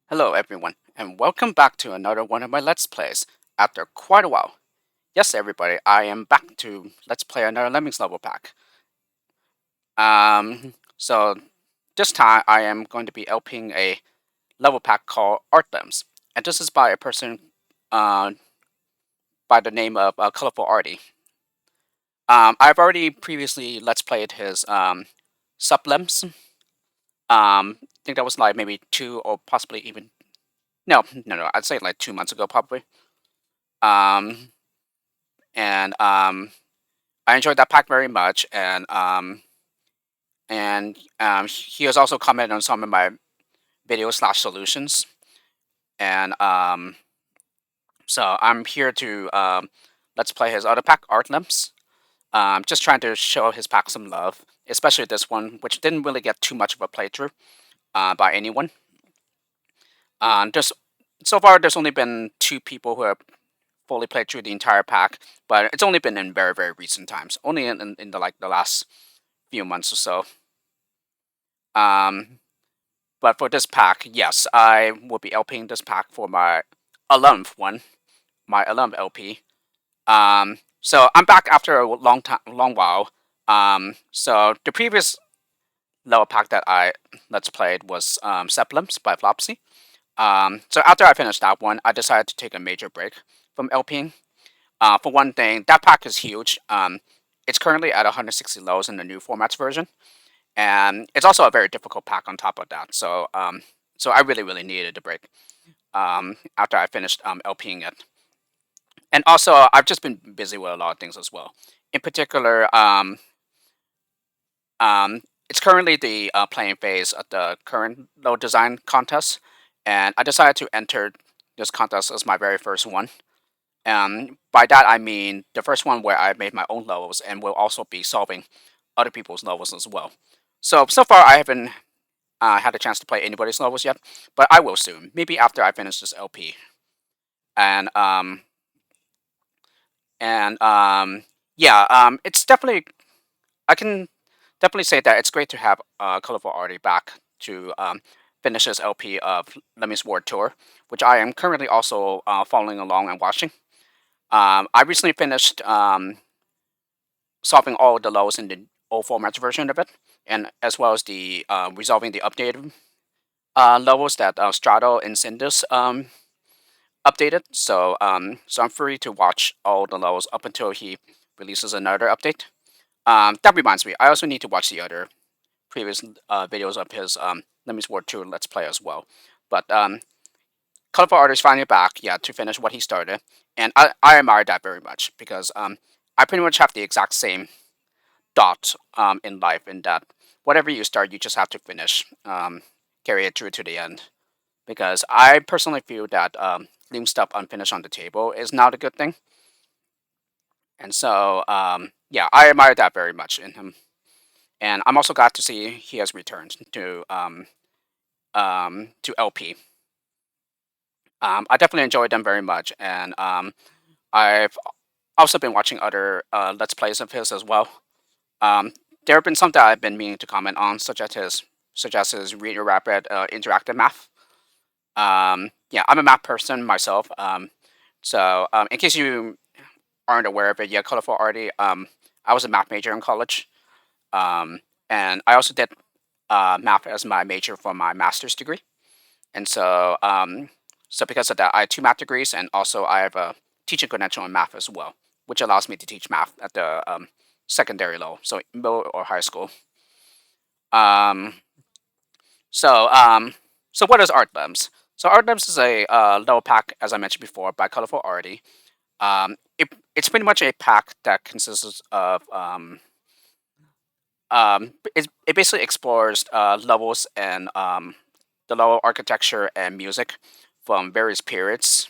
Hello everyone, and welcome back to another one of my Let's Plays after quite a while. Yes, everybody, I am back to Let's Play another Lemmings level pack. So this time I am going to be LPing a level pack called Artlems, and this is by a person uh, by the name of Colorful Artie. I've already previously Let's Played his Supplems. I think that was like maybe two or possibly even no, I'd say like 2 months ago probably. Um, and I enjoyed that pack very much, and he has also commented on some of my videos slash solutions, and so I'm here to let's play his other pack, Artlems. Just trying to show his pack some love, especially this one, which didn't really get too much of a playthrough by anyone. Just so far, there's only been 2 people who have fully played through the entire pack, but it's only been in very recent times, only in the last few months or so. Um, but for this pack, yes, I will be LPing this pack for my 11th one, my 11th LP. So I'm back after a long while. So the previous level pack that I let's played was Seplems by Flopsy. So after I finished that one, I decided to take a major break from LPing. For one thing, that pack is huge. It's currently at 160 lows in the new formats version, and it's also a very difficult pack on top of that. So I really needed a break after I finished LPing it, and also I've just been busy with a lot of things as well. In particular, it's currently the playing phase of the current low design contest, and I decided to enter this contest as my very first one. By that I mean the first one where I made my own levels and will also be solving other people's levels as well. So far I haven't had a chance to play anybody's levels yet, but I will soon. Maybe after I finish this LP. And and yeah, it's definitely I can definitely say that it's great to have Colorful Artie back to finish this LP of Lemmy's War Tour, which I am currently also following along and watching. I recently finished solving all the levels in the old formats version of it, and as well as the resolving the updated levels that Strato and Cindus updated. So I'm free to watch all the levels up until he releases another update. That reminds me, I also need to watch the other previous videos of his Lemmy's War 2 Let's Play as well. But Colorful Art is finally back, yeah, to finish what he started, and I admire that very much because I pretty much have the exact same thought in life in that whatever you start, you just have to finish, carry it through to the end. Because I personally feel that leaving stuff unfinished on the table is not a good thing. And so, yeah, I admire that very much in him. And I'm also glad to see he has returned to LP. I definitely enjoyed them very much, and I've also been watching other Let's Plays of his as well. Um, there have been some that I've been meaning to comment on, such as his Reader Rapid interactive math. Yeah, I'm a math person myself. So in case you aren't aware of it, yeah, Colorful Artie. I was a math major in college, um, and I also did math as my major for my master's degree. And so because of that, I have 2 math degrees, and also I have a teaching credential in math as well, which allows me to teach math at the secondary level, so middle or high school. Um, so what is Artlems? So Artlems is a level pack, as I mentioned before, by Colorful Artie. It's pretty much a pack that consists of it basically explores levels and the level architecture and music from various periods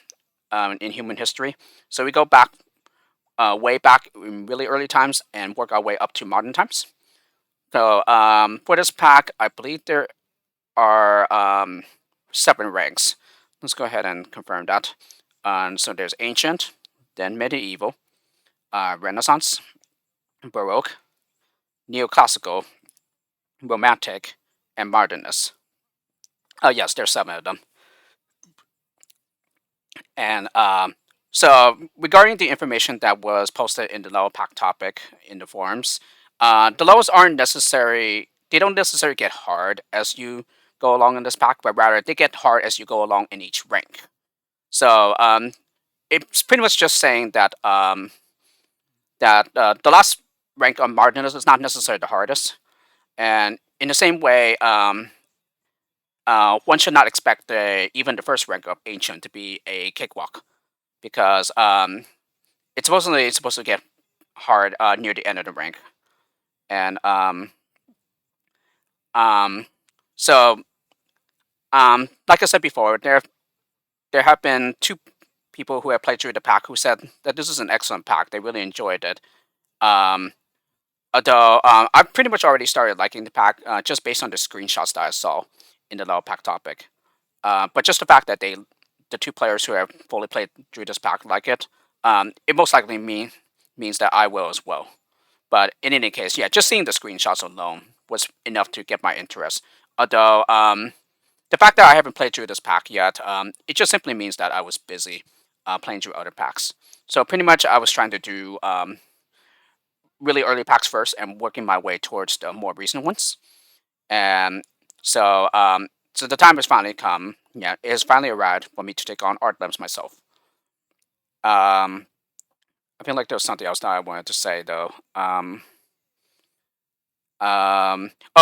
in human history. So we go back way back in really early times and work our way up to modern times. So for this pack, I believe there are 7 ranks. Let's go ahead and confirm that. So there's ancient, then medieval, Renaissance, Baroque, neoclassical, romantic, and modernist. Oh yes, there's 7 of them. And so regarding the information that was posted in the level pack topic in the forums, the levels aren't necessary. They don't necessarily get hard as you go along in this pack, but rather they get hard as you go along in each rank. So it's pretty much just saying that the last rank on Martinez is not necessarily the hardest, and in the same way, one should not expect even the first rank of Ancient to be a cakewalk because it's supposed to get hard near the end of the rank, and um, so like I said before, there have been two people who have played through the pack who said that this is an excellent pack. They really enjoyed it. Um, Although I've pretty much already started liking the pack just based on the screenshots that I saw in the level pack topic. But just the fact that the two players who have fully played through this pack like it most likely means that I will as well. But in any case, yeah, just seeing the screenshots alone was enough to get my interest. Although the fact that I haven't played through this pack yet, it just simply means that I was busy playing through other packs. So pretty much I was trying to do really early packs first and working my way towards the more recent ones. And so so the time has finally come. Yeah, it has finally arrived for me to take on Artlems myself. I feel like there was something else that I wanted to say though. Oh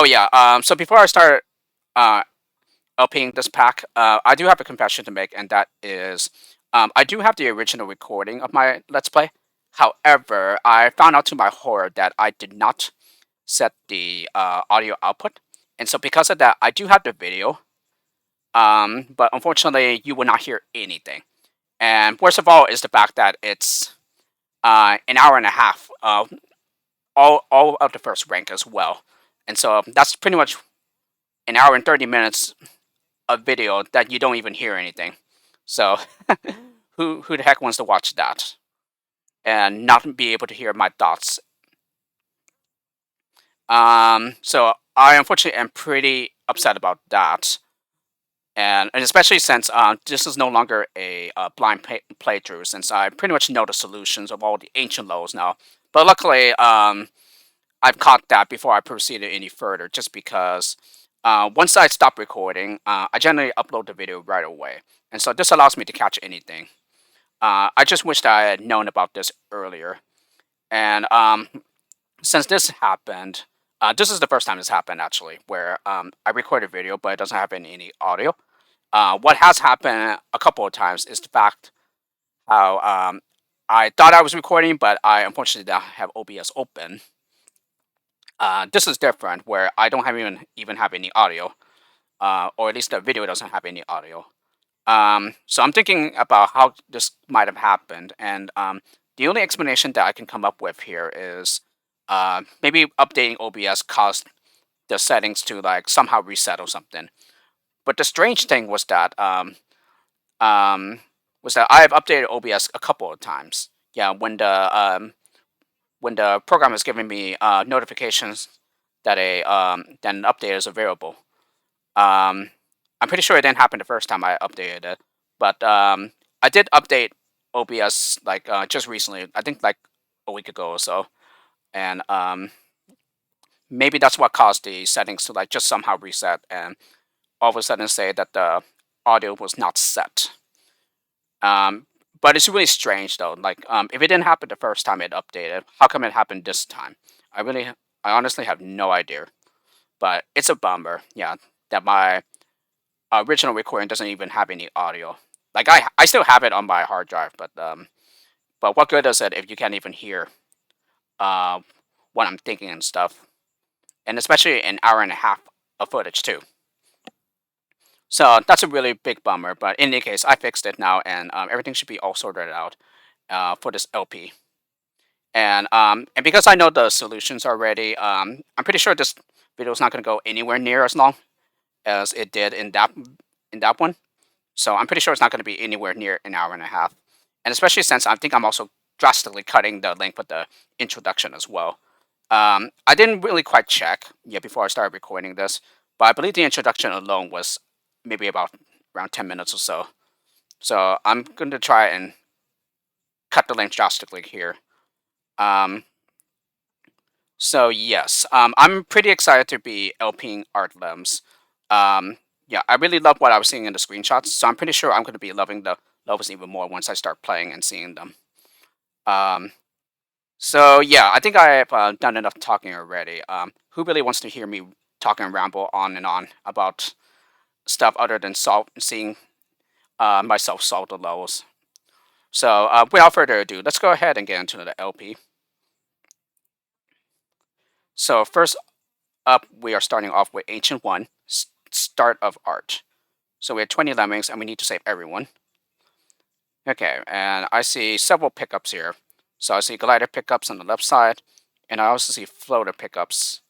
yeah. So before I start uh, LPing this pack, I do have a confession to make, and that is, I do have the original recording of my Let's Play. However, I found out to my horror that I did not set the audio output, and so because of that, I do have the video. But unfortunately, you will not hear anything. And worst of all is the fact that it's an hour and a half, all of the first rank as well. And so that's pretty much an hour and 30 minutes of video that you don't even hear anything. So who the heck wants to watch that and not be able to hear my thoughts? So I unfortunately am pretty upset about that. And especially since this is no longer a blind playthrough, since I pretty much know the solutions of all the ancient levels now. But luckily, I've caught that before I proceeded any further, just because once I stop recording, I generally upload the video right away, and so this allows me to catch anything. I just wish that I had known about this earlier. And since this happened, this is the first time this happened actually, where I record a video but it doesn't have any audio. What has happened a couple of times is the fact how I thought I was recording, but I unfortunately don't have OBS open. This is different, where I don't have even have any audio, or at least the video doesn't have any audio. So I'm thinking about how this might have happened, and the only explanation that I can come up with here is maybe updating OBS caused the settings to like somehow reset or something. But the strange thing um, was that I have updated OBS a couple of times. Yeah, when the program is giving me notifications that that an update is available. Um, I'm pretty sure it didn't happen the first time I updated it, but I did update OBS like just recently. I think like a week ago or so, and maybe that's what caused the settings to like just somehow reset and all of a sudden say that the audio was not set. Um, but it's really strange though. Like, if it didn't happen the first time it updated, how come it happened this time? I honestly have no idea. But it's a bummer, yeah, that my original recording doesn't even have any audio. Like, I still have it on my hard drive, but what good is it if you can't even hear uh, what I'm thinking and stuff? And especially an hour and a half of footage too. So that's a really big bummer. But in any case, I fixed it now, and everything should be all sorted out for this LP. And because I know the solutions already, I'm pretty sure this video is not going to go anywhere near as long as it did in that one. So I'm pretty sure it's not going to be anywhere near an hour and a half. And especially since I think I'm also drastically cutting the length of the introduction as well. I didn't really quite check yet before I started recording this, but I believe the introduction alone was maybe about around 10 minutes or so. So I'm going to try and cut the length drastically here. So yes, I'm pretty excited to be LPing Artlems. Yeah, I really love what I was seeing in the screenshots, so I'm pretty sure I'm going to be loving the levels even more once I start playing and seeing them. Um, so yeah, I think I have done enough talking already. Who really wants to hear me talk and ramble on and on about stuff other than seeing myself solve the levels? So without further ado, let's go ahead and get into the LP. So first up, we are starting off with Ancient 1, Start of Art. So we have 20 lemmings, and we need to save everyone. Okay, and I see several pickups here. So I see glider pickups on the left side, and I also see floater pickups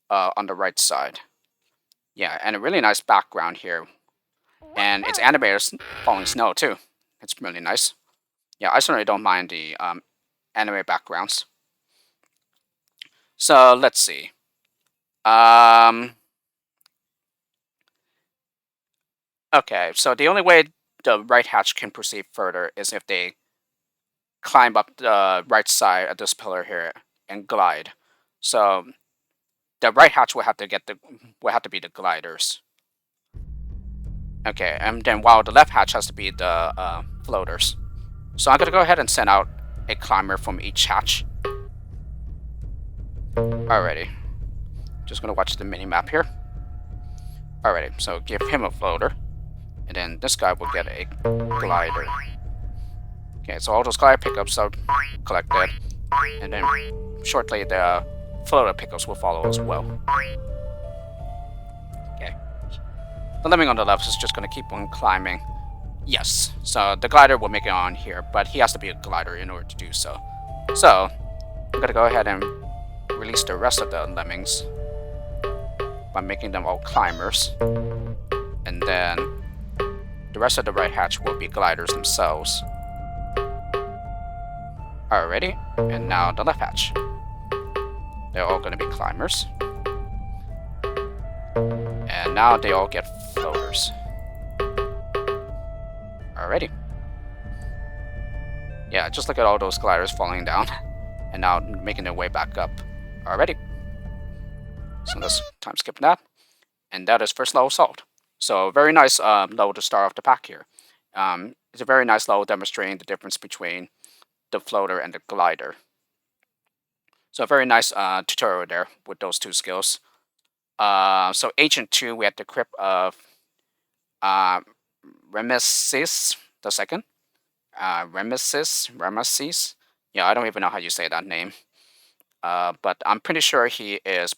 on the right side. Yeah, and a really nice background here. And it's animated falling snow, too. It's really nice. Yeah, I certainly don't mind the anime backgrounds. So let's see. Okay, so the only way the right hatch can proceed further is if they climb up the right side of this pillar here and glide. So the right hatch will have to be the gliders. Okay, and then while the left hatch has to be the floaters. So I'm gonna go ahead and send out a climber from each hatch. Alrighty. Just gonna watch the mini map here. Alrighty, so give him a floater. And then this guy will get a glider. Okay, so all those glider pickups are collected. And then shortly the floater pickups will follow as well. Okay. The lemming on the left is just gonna keep on climbing. Yes, so the glider will make it on here, but he has to be a glider in order to do so. So, I'm gonna go ahead and release the rest of the lemmings by making them all climbers. And then the rest of the right hatch will be gliders themselves. Alrighty, and now the left hatch. They're all gonna be climbers. And now they all get floaters. Alrighty. Yeah, just look at all those gliders falling down and now making their way back up. Alrighty. So let's time skip that. And that is first level solved. So very nice level to start off the pack here. It's a very nice level demonstrating the difference between the floater and the glider. So a very nice tutorial there with those two skills. So Ancient 2, we had the crypt of Rameses the second. Rameses. Yeah, I don't even know how you say that name. But I'm pretty sure he is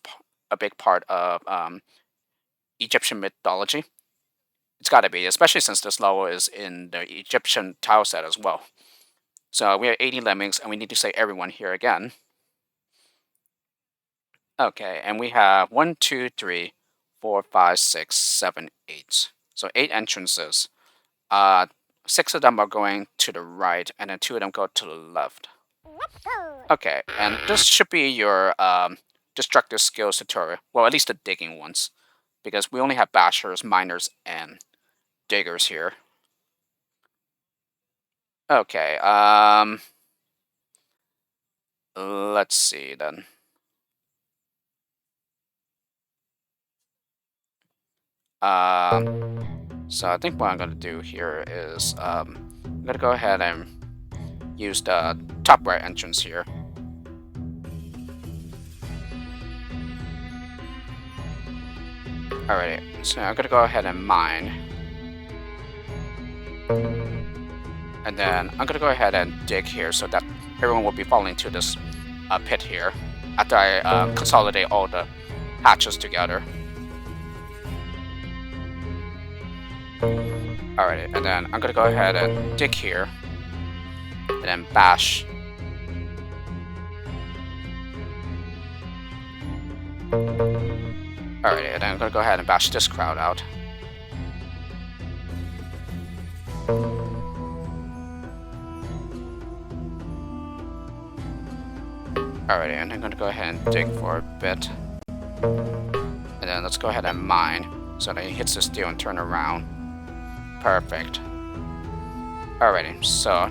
a big part of Egyptian mythology. It's got to be, especially since this level is in the Egyptian tile set as well. So we have 80 lemmings, and we need to say everyone here again. Okay, and we have 1, 2, 3, 4, 5, 6, 7, 8. So 8 entrances. 6 of them are going to the right, and then 2 of them go to the left. Okay, and this should be your destructive skills tutorial. Well, at least the digging ones. Because we only have bashers, miners, and diggers here. Okay, let's see then. So I think what I'm gonna do here is I'm gonna go ahead and use the top right entrance here. Alright, so I'm gonna go ahead and mine. And then I'm gonna go ahead and dig here so that everyone will be falling into this pit here after I consolidate all the hatches together. Alright, and then I'm gonna go ahead and dig here and then bash. Alright, and then I'm gonna go ahead and bash this crowd out. Alrighty, and I'm gonna go ahead and dig for a bit. And then let's go ahead and mine so that he hits the steel and turn around. Perfect. Alrighty, so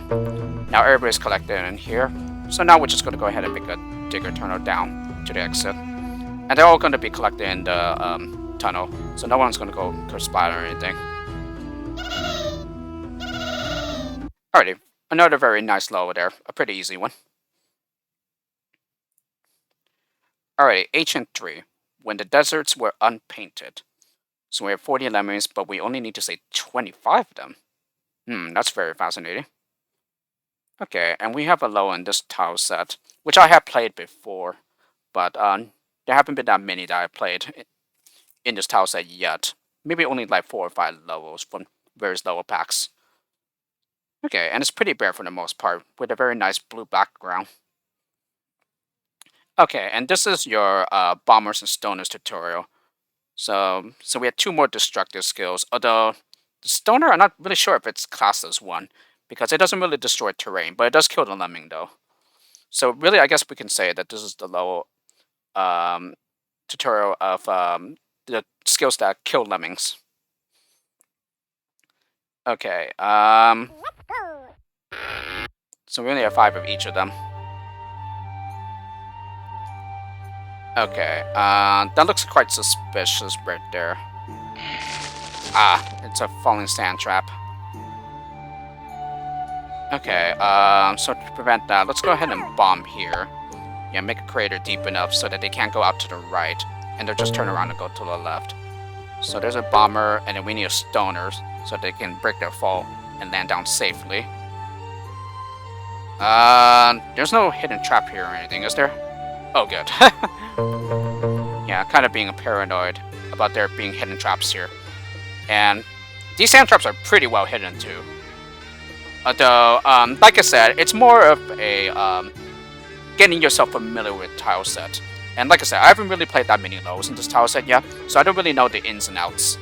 now everybody's collected in here. So now we're just going to go ahead and make a digger tunnel down to the exit. And they're all going to be collected in the tunnel. So no one's going to go splat or anything. Alrighty, another very nice level there. A pretty easy one. Alrighty, Ancient 3. When the deserts were unpainted. So we have 40 lemmings, but we only need to say 25 of them. That's very fascinating. Okay, and we have a level in this tile set, which I have played before, but there haven't been that many that I played in this tile set yet. Maybe only like 4 or 5 levels from various level packs. Okay, and it's pretty bare for the most part, with a very nice blue background. Okay, and this is your Bombers and Stoners tutorial. So we have 2 more destructive skills, although the Stoner, I'm not really sure if it's classed as 1, because it doesn't really destroy terrain, but it does kill the lemming though. So really, I guess we can say that this is the level tutorial of the skills that kill lemmings. Okay, so we only have 5 of each of them. Okay, that looks quite suspicious right there. It's a falling sand trap. Okay, so to prevent that, let's go ahead and bomb here. Yeah, make a crater deep enough so that they can't go out to the right, and they'll just turn around and go to the left. So there's a bomber, and then we need a stoner so they can break their fall and land down safely. There's no hidden trap here or anything, is there? Oh, good. Yeah, kind of being paranoid about there being hidden traps here. And these sand traps are pretty well hidden too. Although, like I said, it's more of a getting yourself familiar with tile set. And like I said, I haven't really played that many levels in this tile set yet, so I don't really know the ins and outs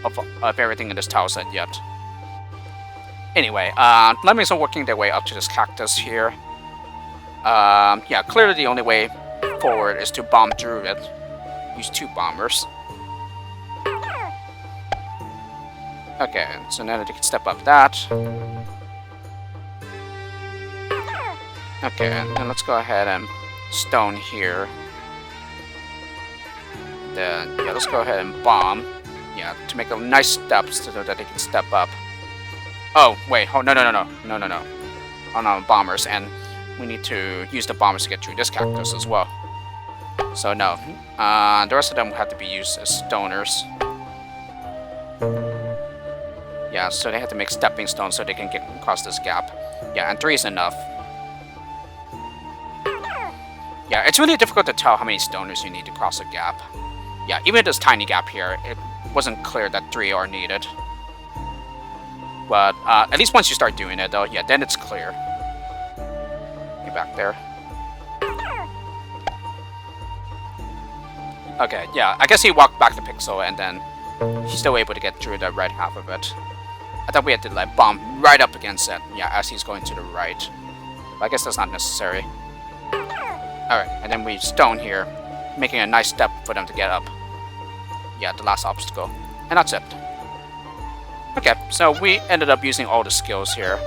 of everything in this tile set yet. Anyway, lemmings are working their way up to this cactus here. Yeah, clearly the only way forward is to bomb through it. Use 2 bombers. Okay, so now that you can step up that. Okay, and let's go ahead and stone here. Then, yeah, let's go ahead and bomb. Yeah, to make a nice step so that they can step up. Oh, wait, oh, no. Oh no, bombers, and we need to use the bombers to get through this cactus as well. So no, the rest of them will have to be used as stoners. Yeah, so they have to make stepping stones so they can get across this gap. Yeah, and 3 is enough. Yeah, it's really difficult to tell how many stoners you need to cross a gap. Yeah, even this tiny gap here, it wasn't clear that 3 are needed. But at least once you start doing it though, yeah, then it's clear. Get back there. Okay, yeah, I guess he walked back the pixel and then he's still able to get through the red half of it. I thought we had to like bomb right up against it, yeah, as he's going to the right. But I guess that's not necessary. Alright, and then we stone here, making a nice step for them to get up. Yeah, the last obstacle. And that's it. Okay, so we ended up using all the skills here.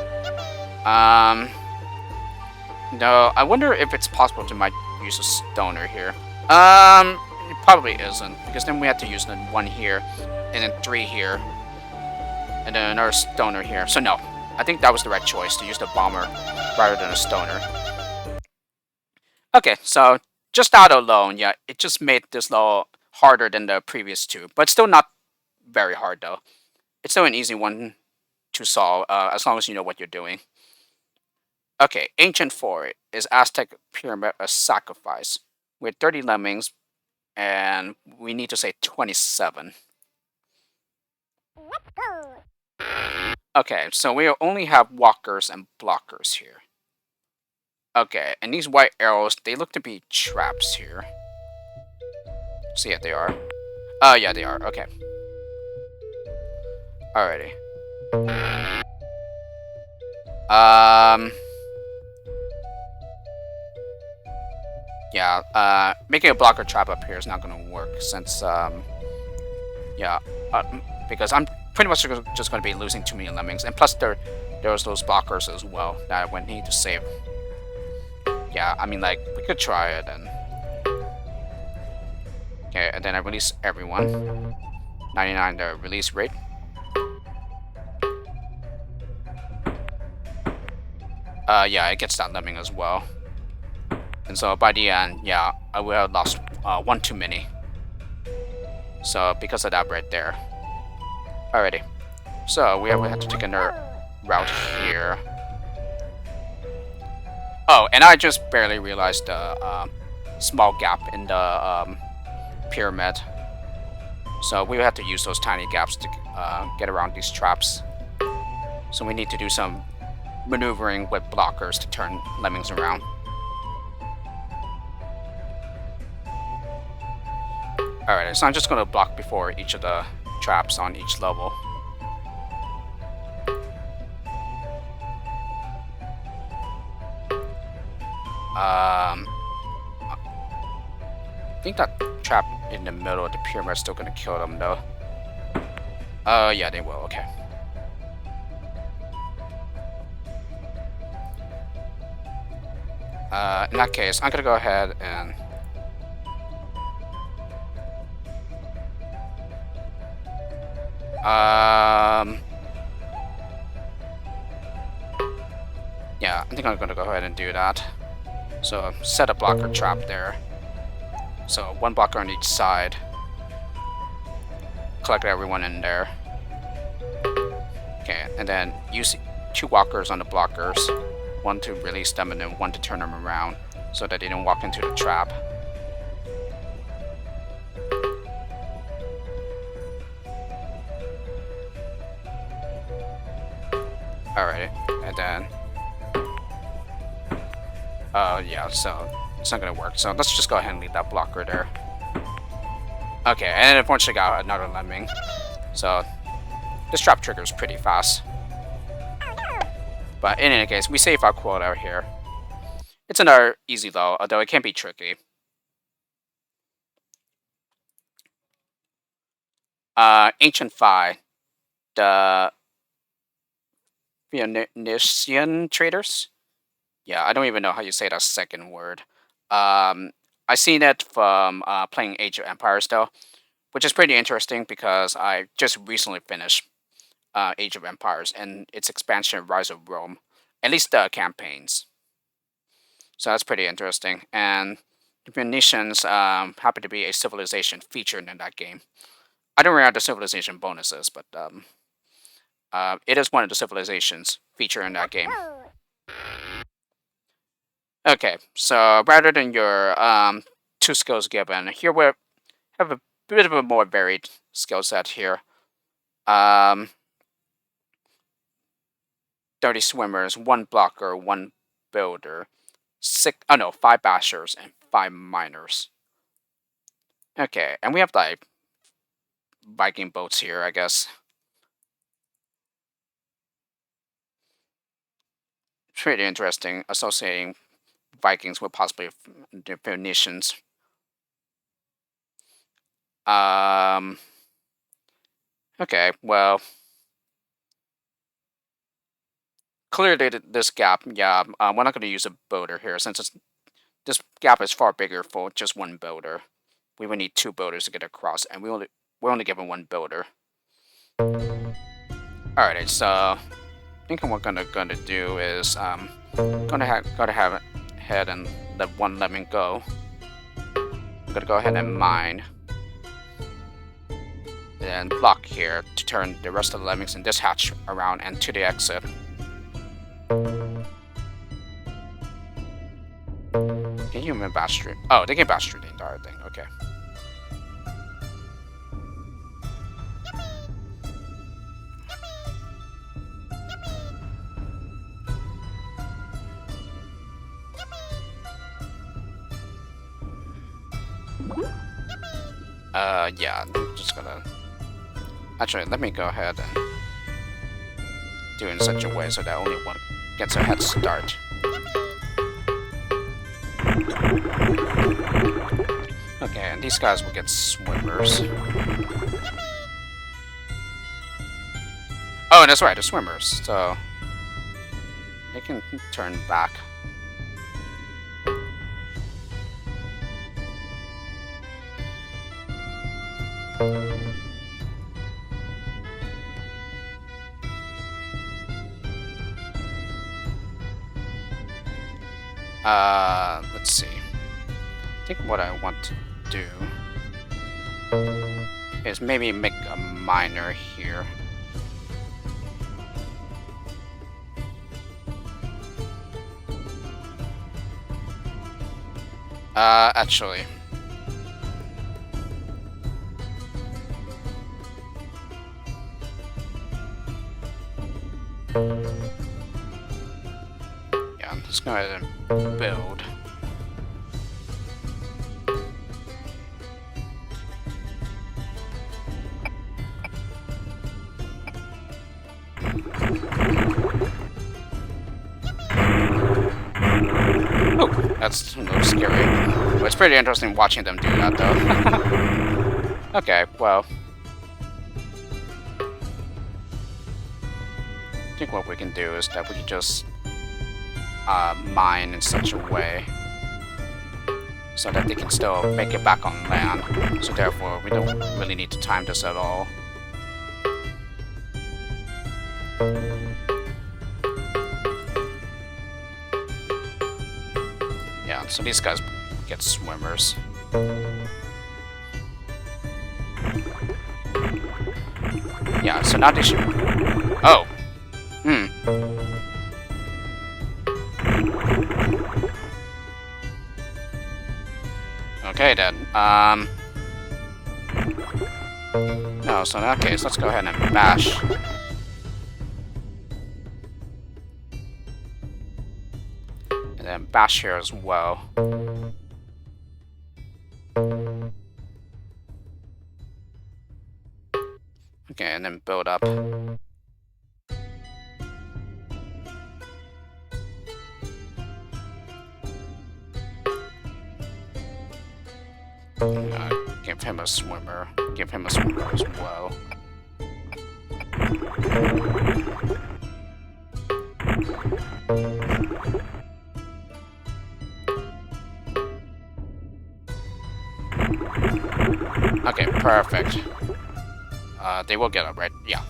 No, I wonder if it's possible to might use a stoner here. It probably isn't, because then we have to use the 1 here, and then 3 here, and then another stoner here. So no, I think that was the right choice, to use the bomber rather than a stoner. Okay, so just that alone, yeah, it just made this level harder than the previous 2, but still not very hard though. It's still an easy one to solve, as long as you know what you're doing. Okay, Ancient 4 is Aztec Pyramid of Sacrifice, with 30 lemmings, and we need to say 27. Let's go. Okay, so we only have walkers and blockers here. Okay, and these white arrows, they look to be traps here. So yeah, they are. Yeah, they are. Okay. Alrighty. Yeah, making a blocker trap up here is not gonna work since, yeah, because I'm pretty much just going to be losing too many lemmings, and plus there's those blockers as well that I would need to save. Yeah, I mean, like, we could try it and... Okay, and then I release everyone. 99 the release rate. Yeah, it gets that lemming as well. And so by the end, yeah, I will have lost one too many. So because of that right there. Alrighty. So we have to take another route here. Oh, and I just barely realized the small gap in the pyramid. So we have to use those tiny gaps to get around these traps. So we need to do some maneuvering with blockers to turn lemmings around. Alright, so I'm just going to block before each of the traps on each level. I think that trap in the middle of the pyramid is still going to kill them, though. Yeah, they will, okay. In that case, I'm going to go ahead and... yeah, I think I'm going to go ahead and do that. So, set a blocker trap there. So, one blocker on each side. Collect everyone in there. Okay, and then use 2 walkers on the blockers. One to release them and then one to turn them around so that they don't walk into the trap. Alright, and then... yeah, so it's not gonna work. So let's just go ahead and leave that blocker there. Okay, and unfortunately got another lemming. So this trap triggers pretty fast. But in any case, we save our quota out here. It's another easy though, although it can be tricky. Ancient Phi, the Phoenician traders. Yeah, I don't even know how you say that second word. I seen it from playing Age of Empires though, which is pretty interesting because I just recently finished Age of Empires and its expansion Rise of Rome, at least the campaigns. So that's pretty interesting. And the Phoenicians happen to be a civilization featured in that game. I don't remember the civilization bonuses, but it is one of the civilizations featured in that game. Okay, so rather than your 2 skills given, here we have a bit of a more varied skill set here. 30 swimmers, 1 blocker, 1 builder, 5 bashers, and 5 miners. Okay, and we have like Viking boats here, I guess. Pretty interesting, associating Vikings with possibly the Phoenicians. Okay, well, clearly this gap, yeah, we're not going to use a builder here since this gap is far bigger for just 1 builder. We would need 2 builders to get across, and we're only given 1 builder. Alright, so I think what we're gonna do is gonna have ahead and let 1 lemming go. I'm gonna go ahead and mine. And block here to turn the rest of the lemmings in this hatch around and to the exit. Can you even bash through? Oh, they can bash through the entire thing. Okay. Yeah, I'm just gonna... Actually, let me go ahead and do it in such a way so that only 1 gets a head start. Okay, and these guys will get swimmers. Oh, that's right, the swimmers. So they can turn back. Let's see. I think what I want to do is maybe make a miner here. Actually. Yeah, I'm just going to build. Oh, that's a little scary. But it's pretty interesting watching them do that, though. Okay, well. I think what we can do is that we can just mine in such a way so that they can still make it back on land. So therefore, we don't really need to time this at all. Yeah, so these guys get swimmers. Yeah, so now they should... Oh! Okay then, no, so in that case, let's go ahead and bash. And then bash here as well. Okay, and then build up. Give him a swimmer. Give him a swimmer as well. Okay, perfect. They will get up, right? Yeah.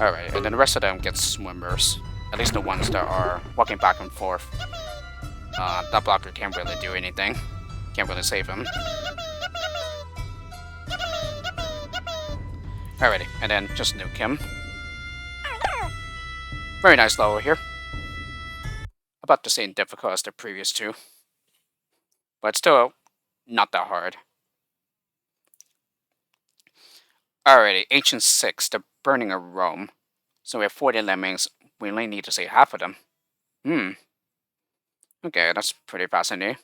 Alright, and then the rest of them get swimmers. At least the ones that are walking back and forth. That blocker can't really do anything. Can't really save him. Alrighty, and then just nuke him. Very nice level here. About the same difficult as the previous two. But still not that hard. Alrighty, Ancient 6, the Burning of Rome. So we have 40 lemmings. We only need to save half of them. Okay, that's pretty fascinating.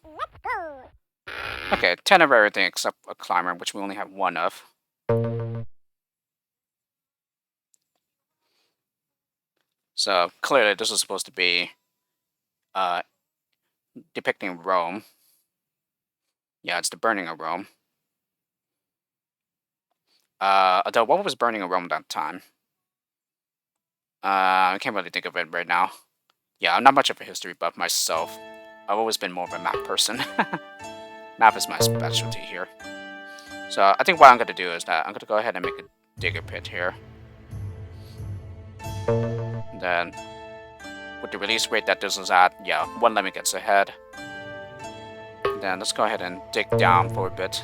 Okay, 10 of everything except a climber, which we only have 1 of. So, clearly this is supposed to be depicting Rome. Yeah, it's the Burning of Rome. Although, what was Burning of Rome that time? I can't really think of it right now. Yeah, I'm not much of a history buff myself. I've always been more of a map person. Map is my specialty here. So I think what I'm going to do is that I'm going to go ahead and make a digger pit here. And then, with the release rate that this is at, yeah, 1 lemming gets ahead. And then let's go ahead and dig down for a bit.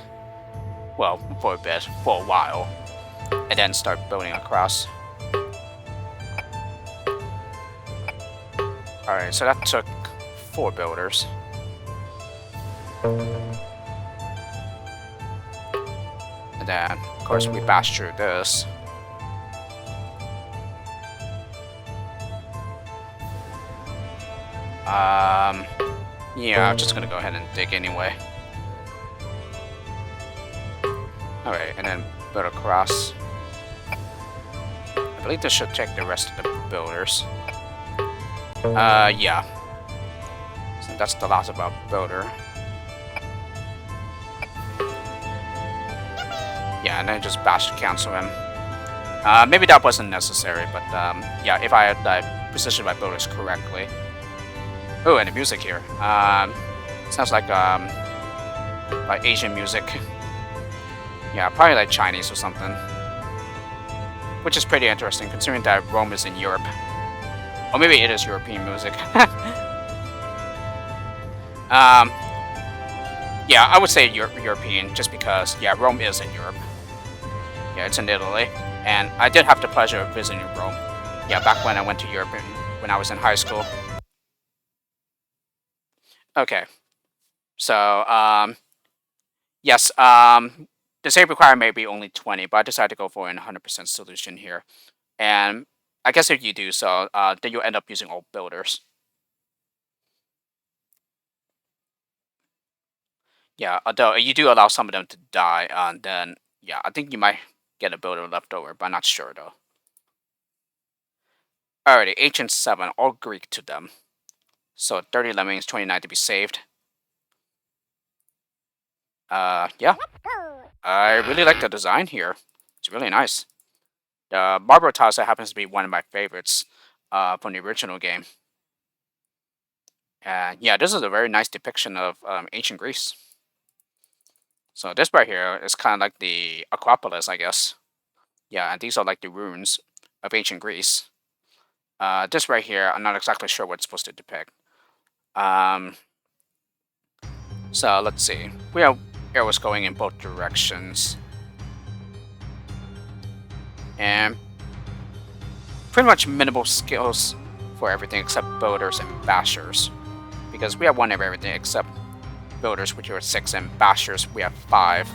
Well, for a while. And then start building across. Alright, so that took 4 builders. And then, of course, we bash through this. Yeah, I'm just gonna go ahead and dig anyway. Alright, and then build across. I believe this should check the rest of the builders. Yeah. So that's the last of our builder. Yeah, and then just bash to cancel him. Maybe that wasn't necessary, but yeah, if I had positioned my builders correctly. Oh, and the music here. Sounds like Asian music. Yeah, probably like Chinese or something. Which is pretty interesting, considering that Rome is in Europe. Or maybe it is European music. Yeah, I would say European, just because, yeah, Rome is in Europe. Yeah, it's in Italy. And I did have the pleasure of visiting Rome. Yeah, back when I went to Europe when I was in high school. Okay. So, yes, the save requirement may be only 20, but I decided to go for an 100% solution here. And I guess if you do so, then you'll end up using old builders. Yeah, although you do allow some of them to die, then yeah, I think you might get a builder left over, but I'm not sure though. Alrighty, Ancient 7, all Greek to them. So 30 lemmings, 29 to be saved. Yeah. I really like the design here. It's really nice. The Marble Tiles happens to be one of my favorites from the original game. And yeah, this is a very nice depiction of ancient Greece. So this right here is kind of like the Acropolis, I guess. Yeah, and these are like the ruins of ancient Greece. This right here, I'm not exactly sure what it's supposed to depict. So let's see. We have arrows going in both directions. And pretty much minimal skills for everything except builders and bashers. Because we have one of everything except builders, which are 6, and bashers, we have 5.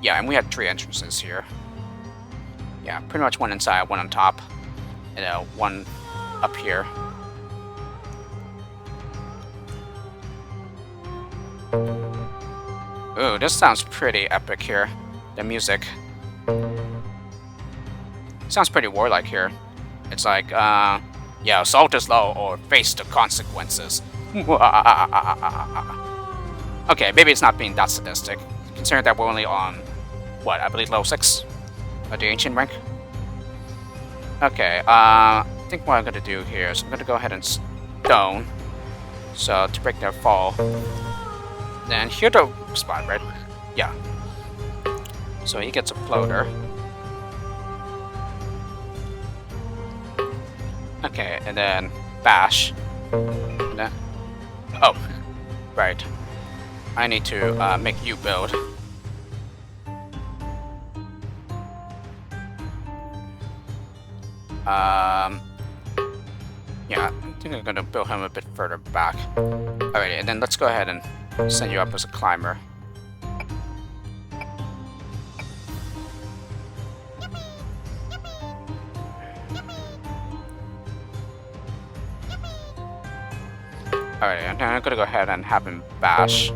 Yeah, and we had 3 entrances here. Yeah, pretty much one inside, one on top, and one up here. Ooh, this sounds pretty epic here. The music. Sounds pretty warlike here. It's like, yeah, assault is low or face the consequences. Okay, maybe it's not being that sadistic, considering that we're only on, what, I believe level 6 of the ancient rank. Okay, I think what I'm gonna do here is I'm gonna go ahead and stone, so to break their fall. Then here the spot, right? Yeah. So he gets a floater. Okay, and then bash. And then, oh, right. I need to make you build. Yeah, I think I'm gonna build him a bit further back. Alright, and then let's go ahead and send you up as a climber. Alright, and then I'm gonna go ahead and have him bash.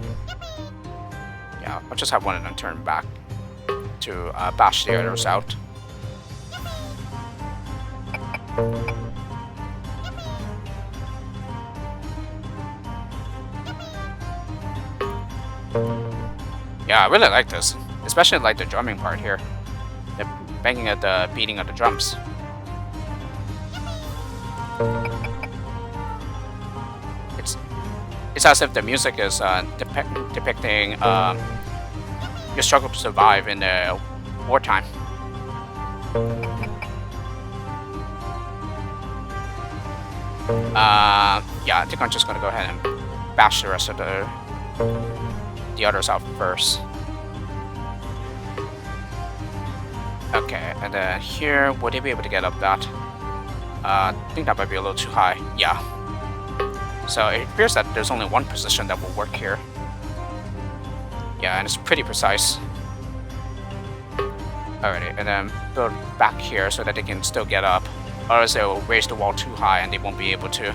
Yeah, I'll just have one of them turn back to bash the others out. Yeah, I really like this, especially like the drumming part here. The banging at the beating of the drums. It's as if the music is depicting your struggle to survive in the wartime. Yeah, I think I'm just gonna go ahead and bash the rest of the others out first. Okay, and then here, would they be able to get up that? I think that might be a little too high. Yeah. So it appears that there's only one position that will work here. Yeah, and it's pretty precise. Alrighty, and then build back here so that they can still get up. Otherwise they will raise the wall too high and they won't be able to.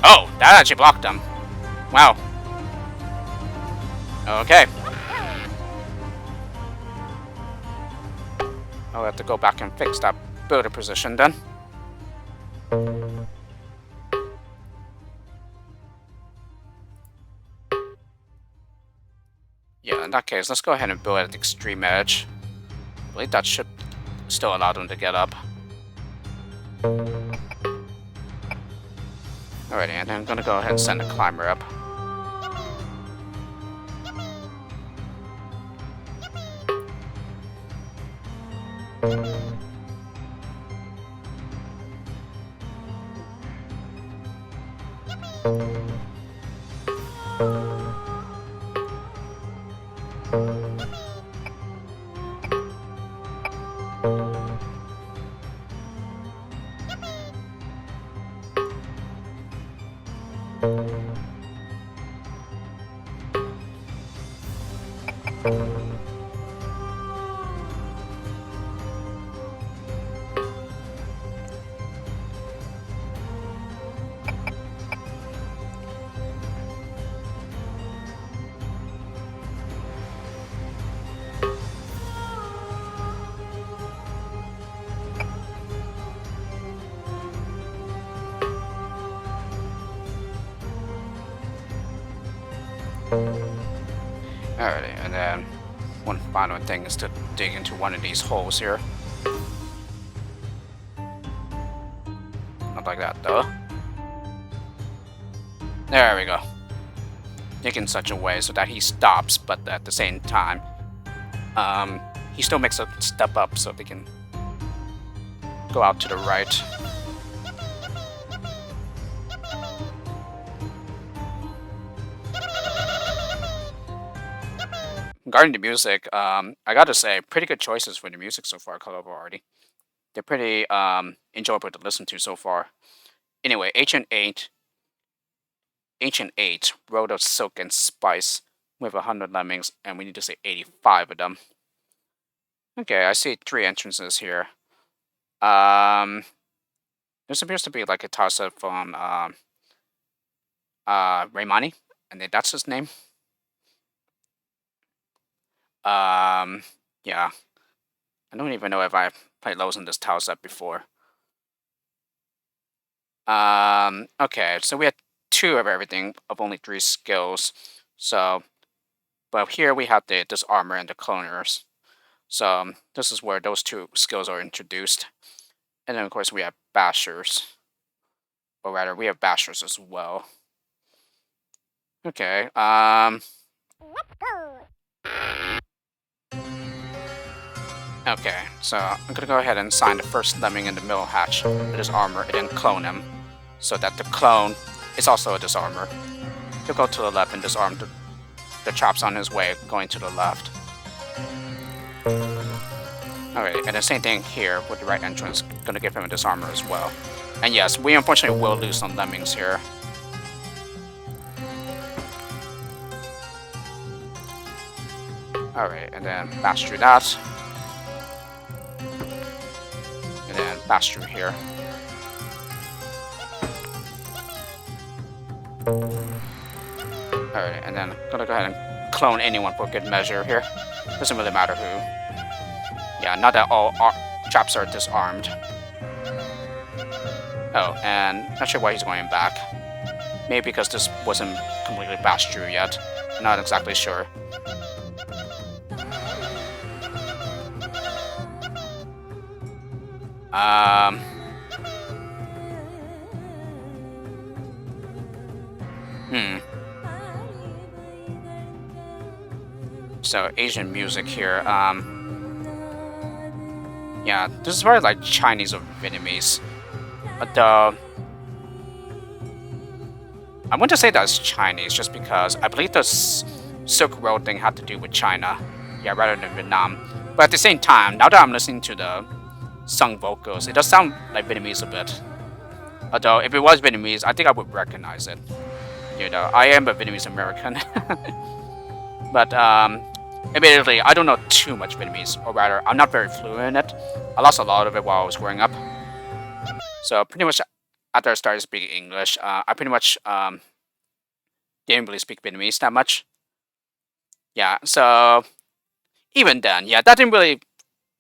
Oh, that actually blocked them. Wow. Okay. I'll have to go back and fix that builder position then. Yeah, in that case, let's go ahead and build at the extreme edge. I believe that should still allow them to get up. Alrighty, and I'm gonna go ahead and send a climber up. Alrighty, and then one final thing is to dig into one of these holes here. Not like that, though. There we go. Dig in such a way so that he stops, but at the same time, he still makes a step up so they can go out to the right. Regarding the music, I gotta say, pretty good choices for the music so far, Colorful already. They're pretty enjoyable to listen to so far. Anyway, Ancient 8, Road of Silk and Spice, with 100 lemmings, and we need to say 85 of them. Okay, I see 3 entrances here. This appears to be like a toss-up from Raymani, and that's his name. Yeah. I don't even know if I've played lows in this toss-up before. Okay, so we had 2 of everything, of only 3 skills. So, but here we have this armor and the cloners. So, this is where those 2 skills are introduced. And then, of course, we have bashers. Or rather, we have bashers as well. Okay, okay, so I'm gonna go ahead and assign the first lemming in the middle hatch with his armor and then clone him, so that the clone is also a disarmor. He'll go to the left and disarm the chops on his way going to the left. Alright, and the same thing here with the right entrance, gonna give him a disarmor as well. And yes, we unfortunately will lose some lemmings here. Alright, and then bash through that. And then bash through here. Alright, and then gonna go ahead and clone anyone for good measure here. Doesn't really matter who. Yeah, not that all traps are disarmed. Oh, and not sure why he's going back. Maybe because this wasn't completely bashed through yet. Not exactly sure. So, Asian music here, yeah, this is very like Chinese or Vietnamese. But, I want to say that's Chinese just because I believe the Silk Road thing had to do with China, yeah, rather than Vietnam. But at the same time, now that I'm listening to the sung vocals, it does sound like Vietnamese a bit. Although, if it was Vietnamese, I think I would recognize it. You know, I am a Vietnamese American. But, admittedly, I don't know too much Vietnamese, or rather, I'm not very fluent in it. I lost a lot of it while I was growing up. So, pretty much after I started speaking English, I pretty much didn't really speak Vietnamese that much. Yeah, so even then, yeah, that didn't really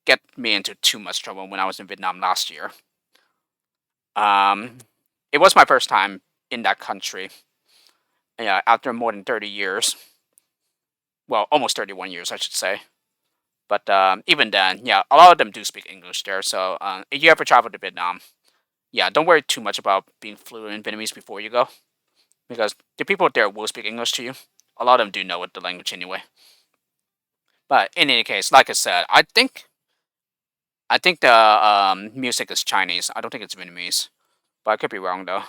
get me into too much trouble when I was in Vietnam last year. It was my first time in that country. Yeah, after more than 30 years. well, almost 31 years, I should say. But even then, yeah, a lot of them do speak English there. So if you ever travel to Vietnam, yeah, don't worry too much about being fluent in Vietnamese before you go, because the people there will speak English to you. A lot of them do know the language anyway. But in any case, like I said, I think the music is Chinese. I don't think it's Vietnamese, but I could be wrong though.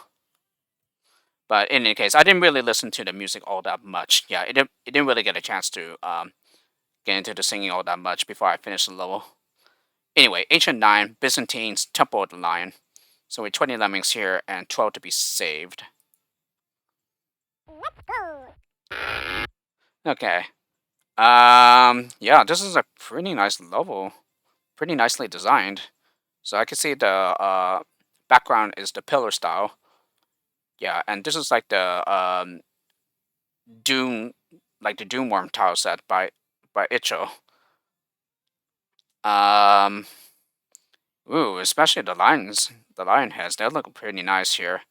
But in any case, I didn't really listen to the music all that much. Yeah, it didn't really get a chance to get into the singing all that much before I finished the level. Anyway, Ancient 9, Byzantines, Temple of the Lion. So we 20 lemmings here and 12 to be saved. Okay. Yeah, this is a pretty nice level. Pretty nicely designed. So I can see the background is the pillar style. Yeah, and this is like the Doom, like the Doomworm tile set by Icho. Um, ooh, especially the lions, the lion heads. They look pretty nice here.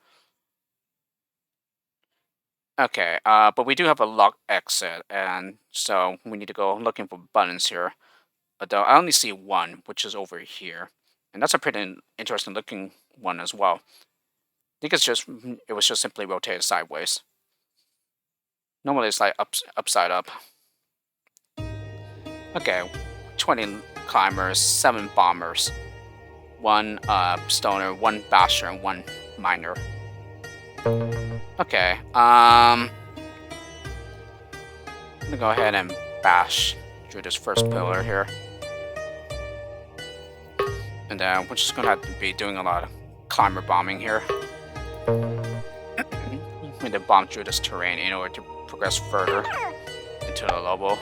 Okay, but we do have a locked exit, and so we need to go looking for buttons here. Although I only see one, which is over here, and that's a pretty interesting looking one as well. I think it was just simply rotated sideways. Normally it's like upside up. Okay, 20 climbers, 7 bombers, 1 stoner, 1 basher, and 1 miner. Okay, I'm gonna go ahead and bash through this first pillar here. And then we're just gonna have to be doing a lot of climber bombing here. We need to bomb through this terrain in order to progress further into the level.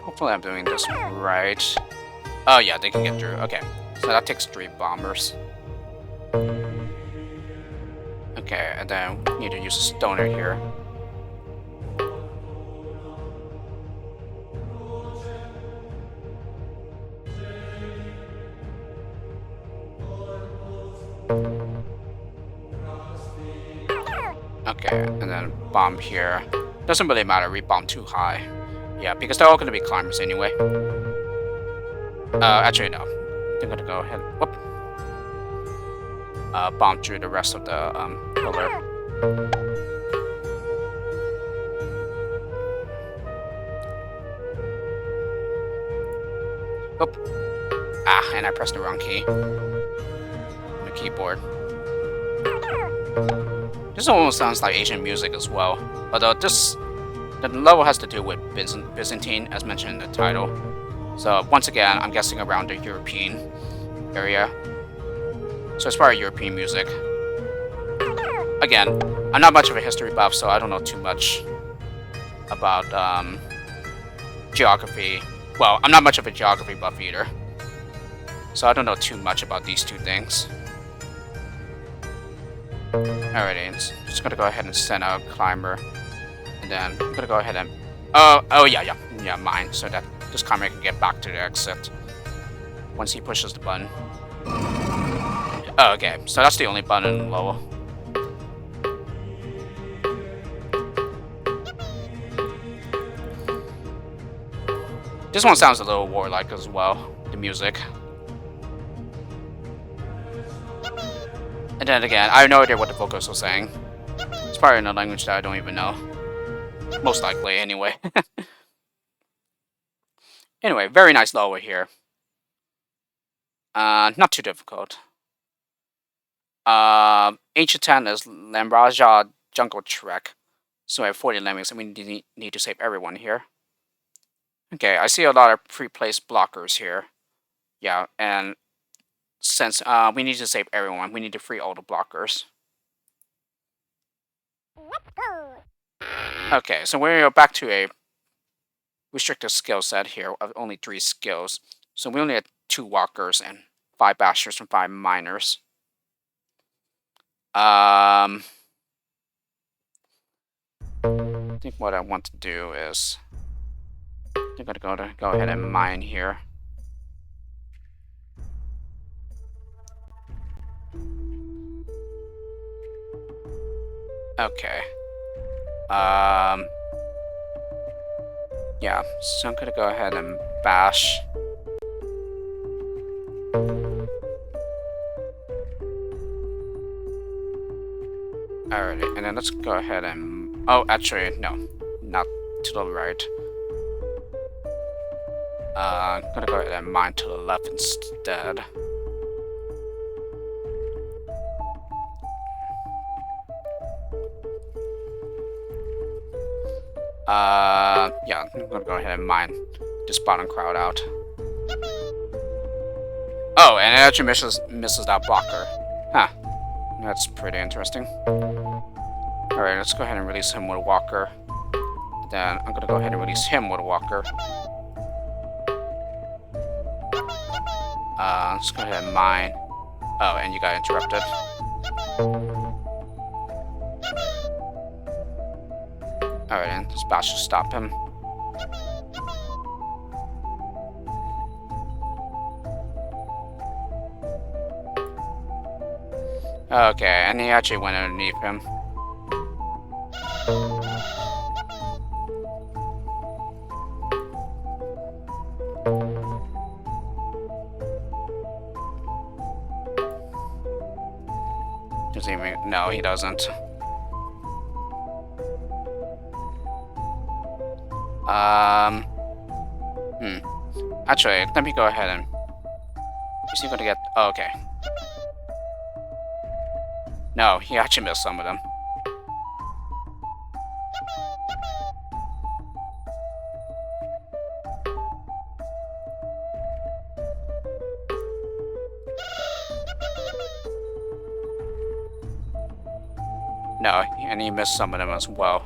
Hopefully I'm doing this right. Oh yeah, they can get through. Okay, so that takes 3 bombers. Okay, and then we need to use a stoner here. Okay, and then bomb here. Doesn't really matter, we bomb too high. Yeah, because they're all gonna be climbers anyway. Actually no. I'm gonna go ahead. Whoop. Bomb through the rest of the pillar. Whoop. Ah, and I pressed the wrong key on the keyboard. This almost sounds like Asian music as well, although the level has to do with Byzantine, as mentioned in the title. So once again, I'm guessing around the European area. So it's probably European music. Again, I'm not much of a history buff, so I don't know too much about geography. Well, I'm not much of a geography buff either, so I don't know too much about these two things. Alrighty, just gonna go ahead and send out a climber, and then I'm gonna go ahead and oh yeah, mine, so that this climber can get back to the exit once he pushes the button. Oh, okay, so that's the only button in the level. This one sounds a little warlike as well, the music. And then again, I have no idea what the vocals are saying. It's probably in a language that I don't even know. Most likely, anyway. Anyway, very nice level here. Not too difficult. Ancient 10 is Lambraja Jungle Trek. So I have 40 lemmings, and we need to save everyone here. Okay, I see a lot of pre-placed blockers here. Yeah, and since we need to save everyone, we need to free all the blockers. Okay, so we're back to a restricted skill set here of only 3 skills. So we only had 2 walkers and 5 bashers and 5 miners. I think what I want to do is I'm gonna go ahead and mine here. Okay. Yeah, so I'm gonna go ahead and bash. Alrighty, and then let's go ahead and... Oh, actually, no. Not to the right. I'm gonna go ahead and mine to the left instead. Yeah, I'm gonna go ahead and mine this bottom crowd out. Oh, and it actually misses that blocker. Huh. That's pretty interesting. Alright, let's go ahead and release him with a walker. Then I'm gonna go ahead and release him with a walker. Let's go ahead and mine. Oh, and you got interrupted. Alright, and this bash should stop him. Okay, and he actually went underneath him. Does he even... No, he doesn't. Actually, let me go ahead and... Is he gonna get... Oh, okay. No, he actually missed some of them. No, and he missed some of them as well.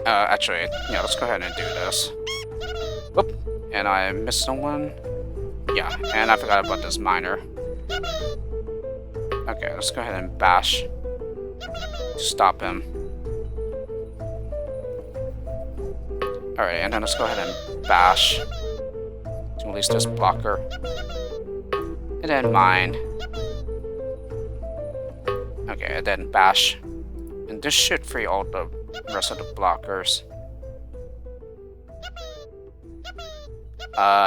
Actually, yeah, let's go ahead and do this. Whoop, and I missed someone. Yeah, and I forgot about this miner. Okay, let's go ahead and bash to stop him. Alright, and then let's go ahead and bash to release this blocker. And then mine. Okay, and then bash. And this should free all the rest of the blockers.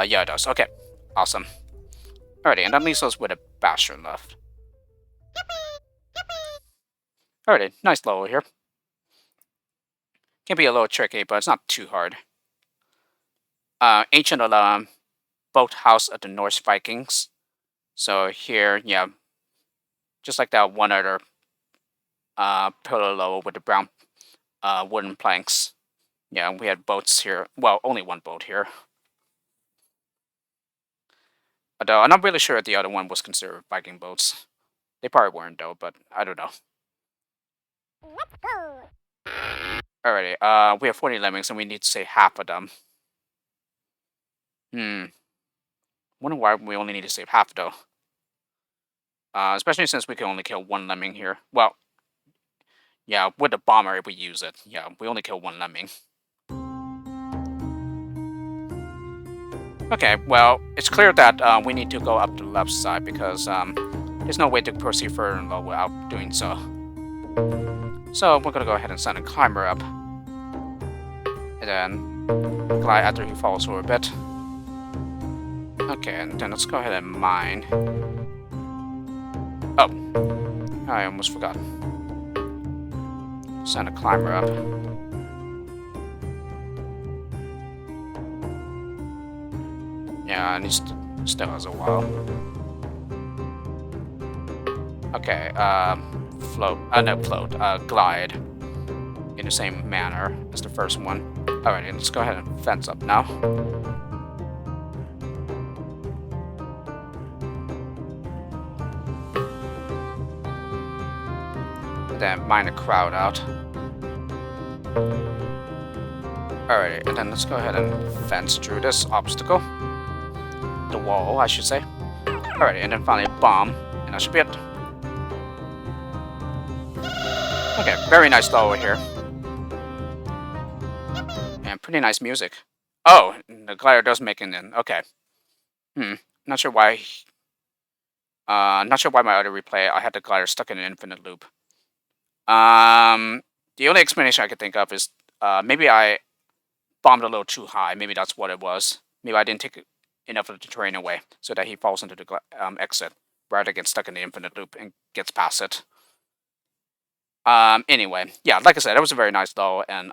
Yeah, it does. Okay, awesome. Alrighty, and that leaves us with a bastion left. Alrighty, nice level here. Can be a little tricky, but it's not too hard. Ancient boat house of the Norse Vikings. So here, yeah, just like that one other pillar level with the brown wooden planks. Yeah, we had boats here. Well, only one boat here. Although I'm not really sure if the other one was considered Viking boats. They probably weren't though, but I don't know. Let's go. Alrighty, we have 40 lemmings and we need to save half of them. Wonder why we only need to save half though. Especially since we can only kill one lemming here. Well, yeah, with the bomber if we use it. Yeah, we only kill one lemming. Okay, well, it's clear that we need to go up the left side because there's no way to proceed further in low without doing so. So we're gonna go ahead and send a climber up. And then glide after he falls over a bit. Okay, and then let's go ahead and mine. Oh, I almost forgot. Send a climber up. Yeah, and he still has a while. Okay, glide in the same manner as the first one. Alright, let's go ahead and fence up now. And then mine the crowd out. Alright, and then let's go ahead and fence through this obstacle. The wall, I should say. Alright, and then finally bomb, and that should be it. Okay, very nice level here. And pretty nice music. Oh, the glider does make it in. Okay. Hmm. Not sure why. Not sure why my other replay I had the glider stuck in an infinite loop. Um, the only explanation I could think of is maybe I bombed a little too high. Maybe that's what it was. Maybe I didn't take enough of the terrain away so that he falls into the exit rather than get stuck in the infinite loop and gets past it. Anyway, yeah, like I said, it was a very nice level, and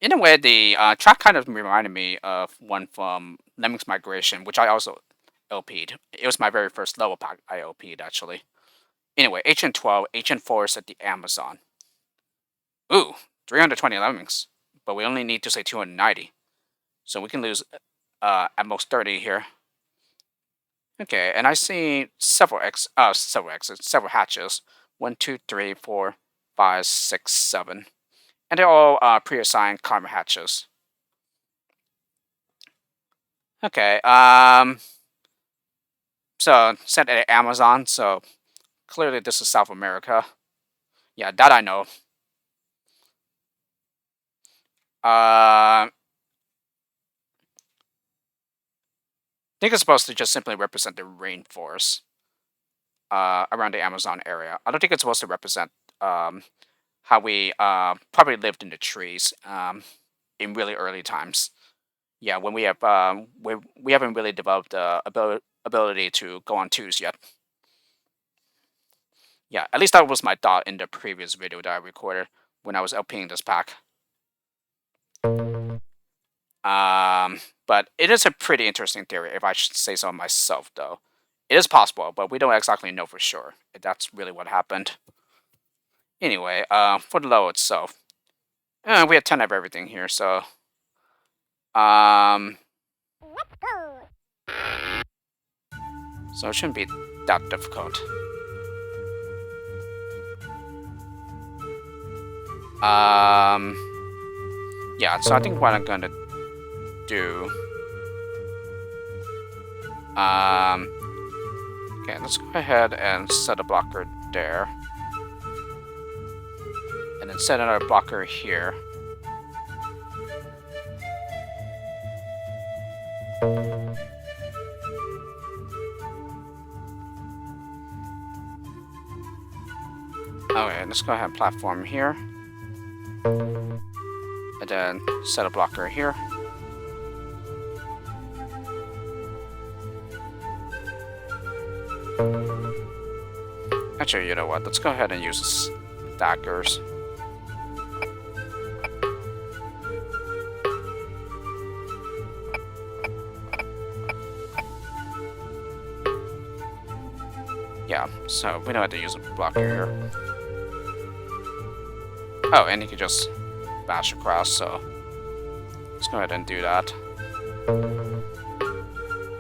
in a way, the track kind of reminded me of one from Lemmings Migration, which I also LP'd. It was my very first level pack I LP'd, actually. Anyway, HN 12, HN Forest at the Amazon. Ooh, 320 Lemmings, but we only need to say 290. So we can lose at most 30 here. Okay, and I see several several hatches. 1, 2, 3, 4, 5, 6, 7. And they're all pre-assigned climber hatches. Okay, so set at Amazon, so clearly this is South America. Yeah, that I know. I think it's supposed to just simply represent the rainforest around the Amazon area. I don't think it's supposed to represent how we probably lived in the trees in really early times. Yeah, when we have we haven't really developed the ability to go on twos yet. Yeah, at least that was my thought in the previous video that I recorded when I was LPing this pack. But it is a pretty interesting theory, if I should say so myself, though. It is possible, but we don't exactly know for sure if that's really what happened. Anyway, for the low itself, we have 10 of everything here, so so it shouldn't be that difficult. Yeah, so I think what I'm gonna do, okay, let's go ahead and set a blocker there, and then set another blocker here. Okay, let's go ahead and platform here. And then set a blocker here. Actually, you know what? Let's go ahead and use daggers. Yeah, so we don't have to use a blocker here. Oh, and you can just bash across, so let's go ahead and do that.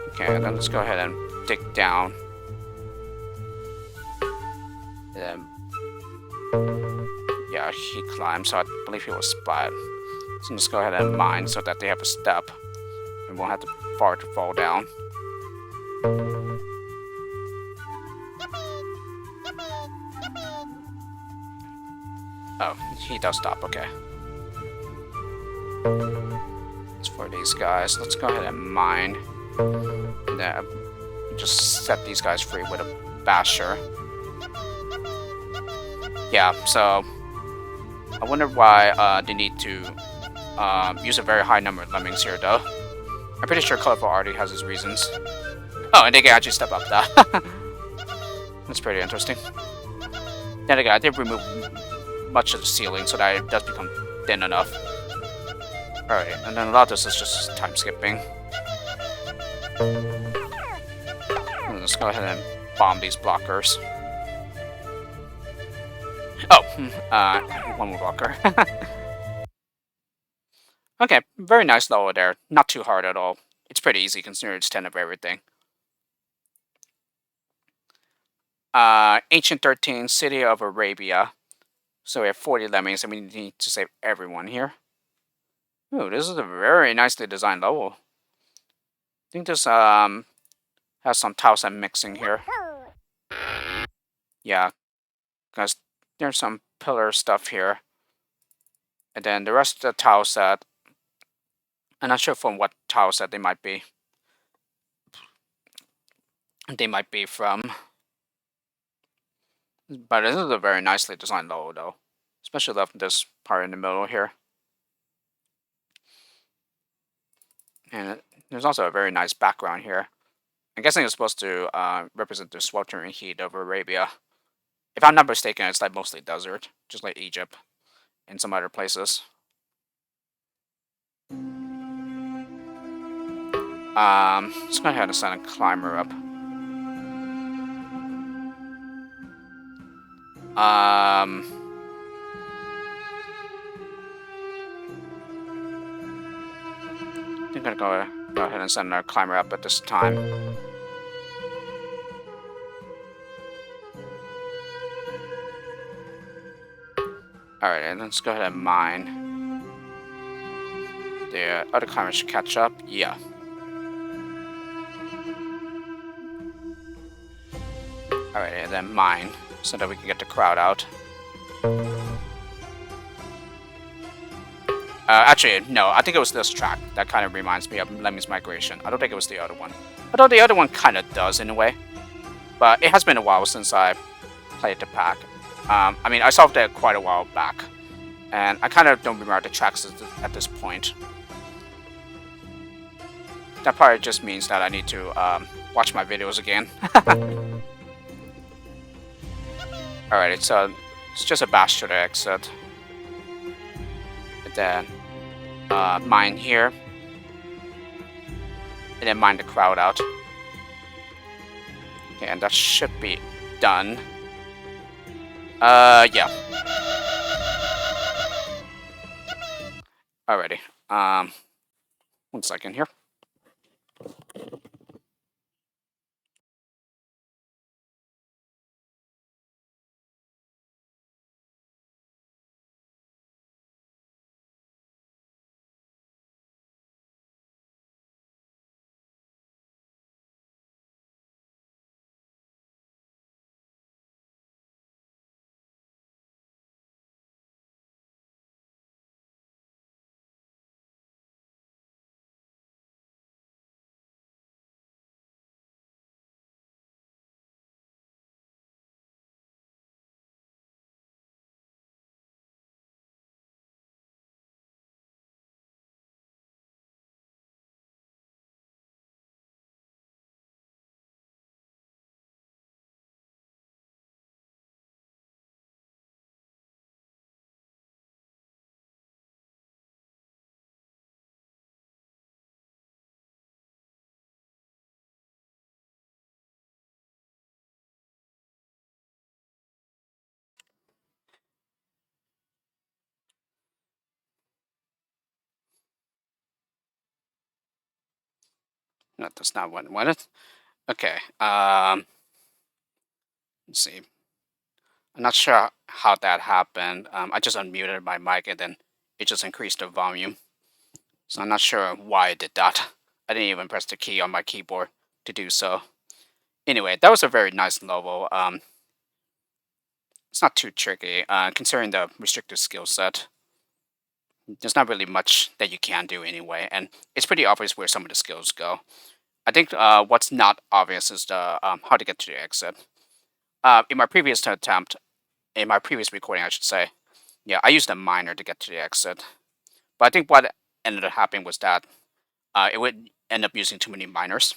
Okay, and then let's go ahead and dig down. And then, yeah, he climbed, so I believe he was splat. So let's go ahead and mine so that they have a step and won't have to far to fall down. Oh, he does stop, okay. As for these guys, let's go ahead and mine. And then just set these guys free with a basher. Yeah, so I wonder why they need to use a very high number of lemmings here, though. I'm pretty sure Colorful already has his reasons. Oh, and they can actually step up that. That's pretty interesting. Then again, I did remove much of the ceiling so that it does become thin enough. Alright, and then a lot of this is just time skipping. Let's go ahead and bomb these blockers. Oh, one more blocker. Okay, very nice level there. Not too hard at all. It's pretty easy considering it's 10 of everything. Ancient 13, City of Arabia. So we have 40 lemmings, and we need to save everyone here. Ooh, this is a very nicely designed level. I think this has some tiles I'm mixing here. Yeah, because there's some pillar stuff here. And then the rest of the tile set, I'm not sure from what tile set they might be. They might be from, but this is a very nicely designed logo though. Especially love this part in the middle here. And there's also a very nice background here. I'm guessing it's supposed to represent the sweltering heat of Arabia. If I'm not mistaken, it's like mostly desert, just like Egypt and some other places. Let's go ahead and send a climber up. I'm gonna go ahead and send our climber up at this time. Alright, and let's go ahead and mine. The other climbers should catch up. Yeah. Alright, and then mine, so that we can get the crowd out. Actually, no, I think it was this track that kind of reminds me of Lemmings Migration. I don't think it was the other one. Although the other one kind of does in a way. But it has been a while since I played the pack. I mean, I solved it quite a while back. And I kind of don't remember the tracks at this point. That probably just means that I need to watch my videos again. Alright, so it's just a bash to the exit. And then mine here. And then mine the crowd out. Okay, and that should be done. Yeah. Alrighty. 1 second here. No, that's not what I wanted. Okay. Let's see. I'm not sure how that happened. I just unmuted my mic and then it just increased the volume. So I'm not sure why it did that. I didn't even press the key on my keyboard to do so. Anyway, that was a very nice level. It's not too tricky, considering the restricted skill set. There's not really much that you can do anyway, and it's pretty obvious where some of the skills go. I think what's not obvious is the how to get to the exit. In my previous attempt, in my previous recording, I should say, yeah, I used a miner to get to the exit. But I think what ended up happening was that it would end up using too many miners.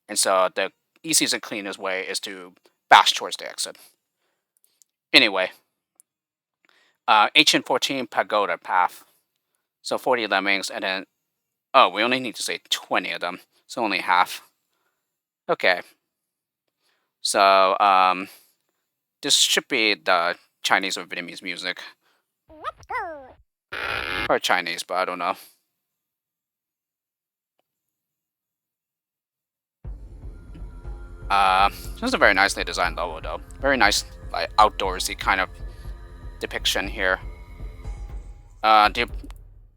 And so the easiest and cleanest way is to bash towards the exit. Anyway, Ancient 14 Pagoda Path. So 40 lemmings, and then, oh, we only need to say 20 of them. So only half. Okay. So, this should be the Chinese or Vietnamese music. Or Chinese, but I don't know. This is a very nicely designed level, though. Very nice, like, outdoorsy kind of depiction here.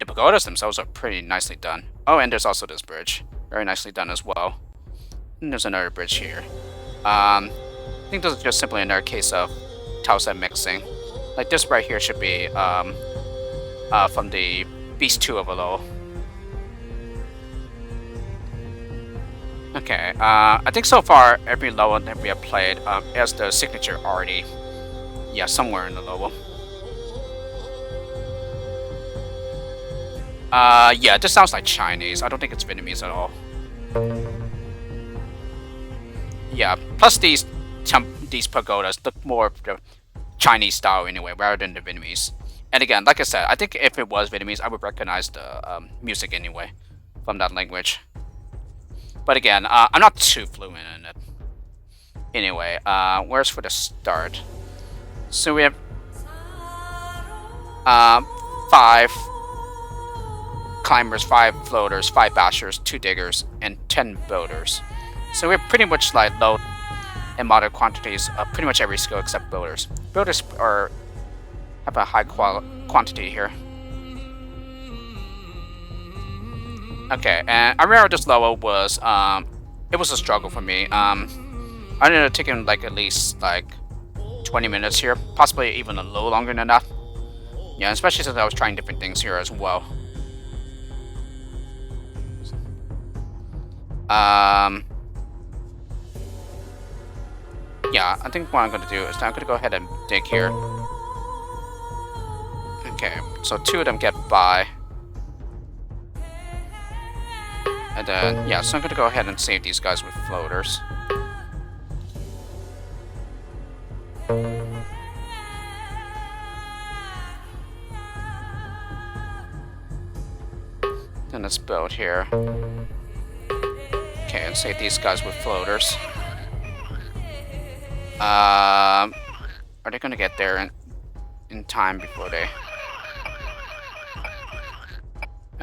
The pagodas themselves are pretty nicely done. Oh, and there's also this bridge. Very nicely done as well. And there's another bridge here. I think this is just simply another case of tileset mixing. Like this right here should be from the Beast 2 overload. Okay, I think so far every level that we have played has the signature already. Yeah, somewhere in the level. Yeah, this sounds like Chinese. I don't think it's Vietnamese at all. Yeah, plus these pagodas look more of the Chinese style anyway, rather than the Vietnamese. And again, like I said, I think if it was Vietnamese, I would recognize the music anyway from that language. But again, I'm not too fluent in it. Anyway, where's for the start? So we have 5 climbers, 5 floaters, 5 bashers, 2 diggers, and 10 builders. So we're pretty much like low and moderate quantities of pretty much every skill except builders. Builders have a high quantity here. Okay, and I remember this level was it was a struggle for me. I ended up taking like at least like 20 minutes here, possibly even a little longer than that. Yeah, especially since I was trying different things here as well. Yeah, I think what I'm going to do is I'm going to go ahead and dig here. Okay, so 2 of them get by. And then, yeah, so I'm going to go ahead and save these guys with floaters. Then let's build here. Okay, and save these guys with floaters. Are they gonna get there in time before they...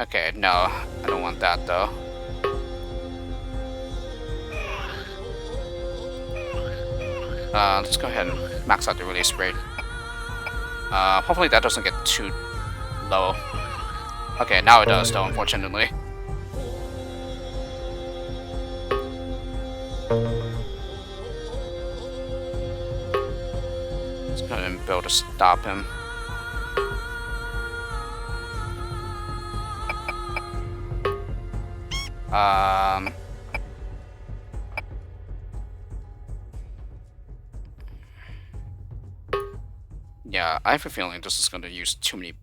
Okay, no, I don't want that though. Let's go ahead and max out the release rate. Hopefully that doesn't get too low. Okay, now it does though, unfortunately. Let's go ahead and build to stop him. Yeah, I have a feeling this is going to use too many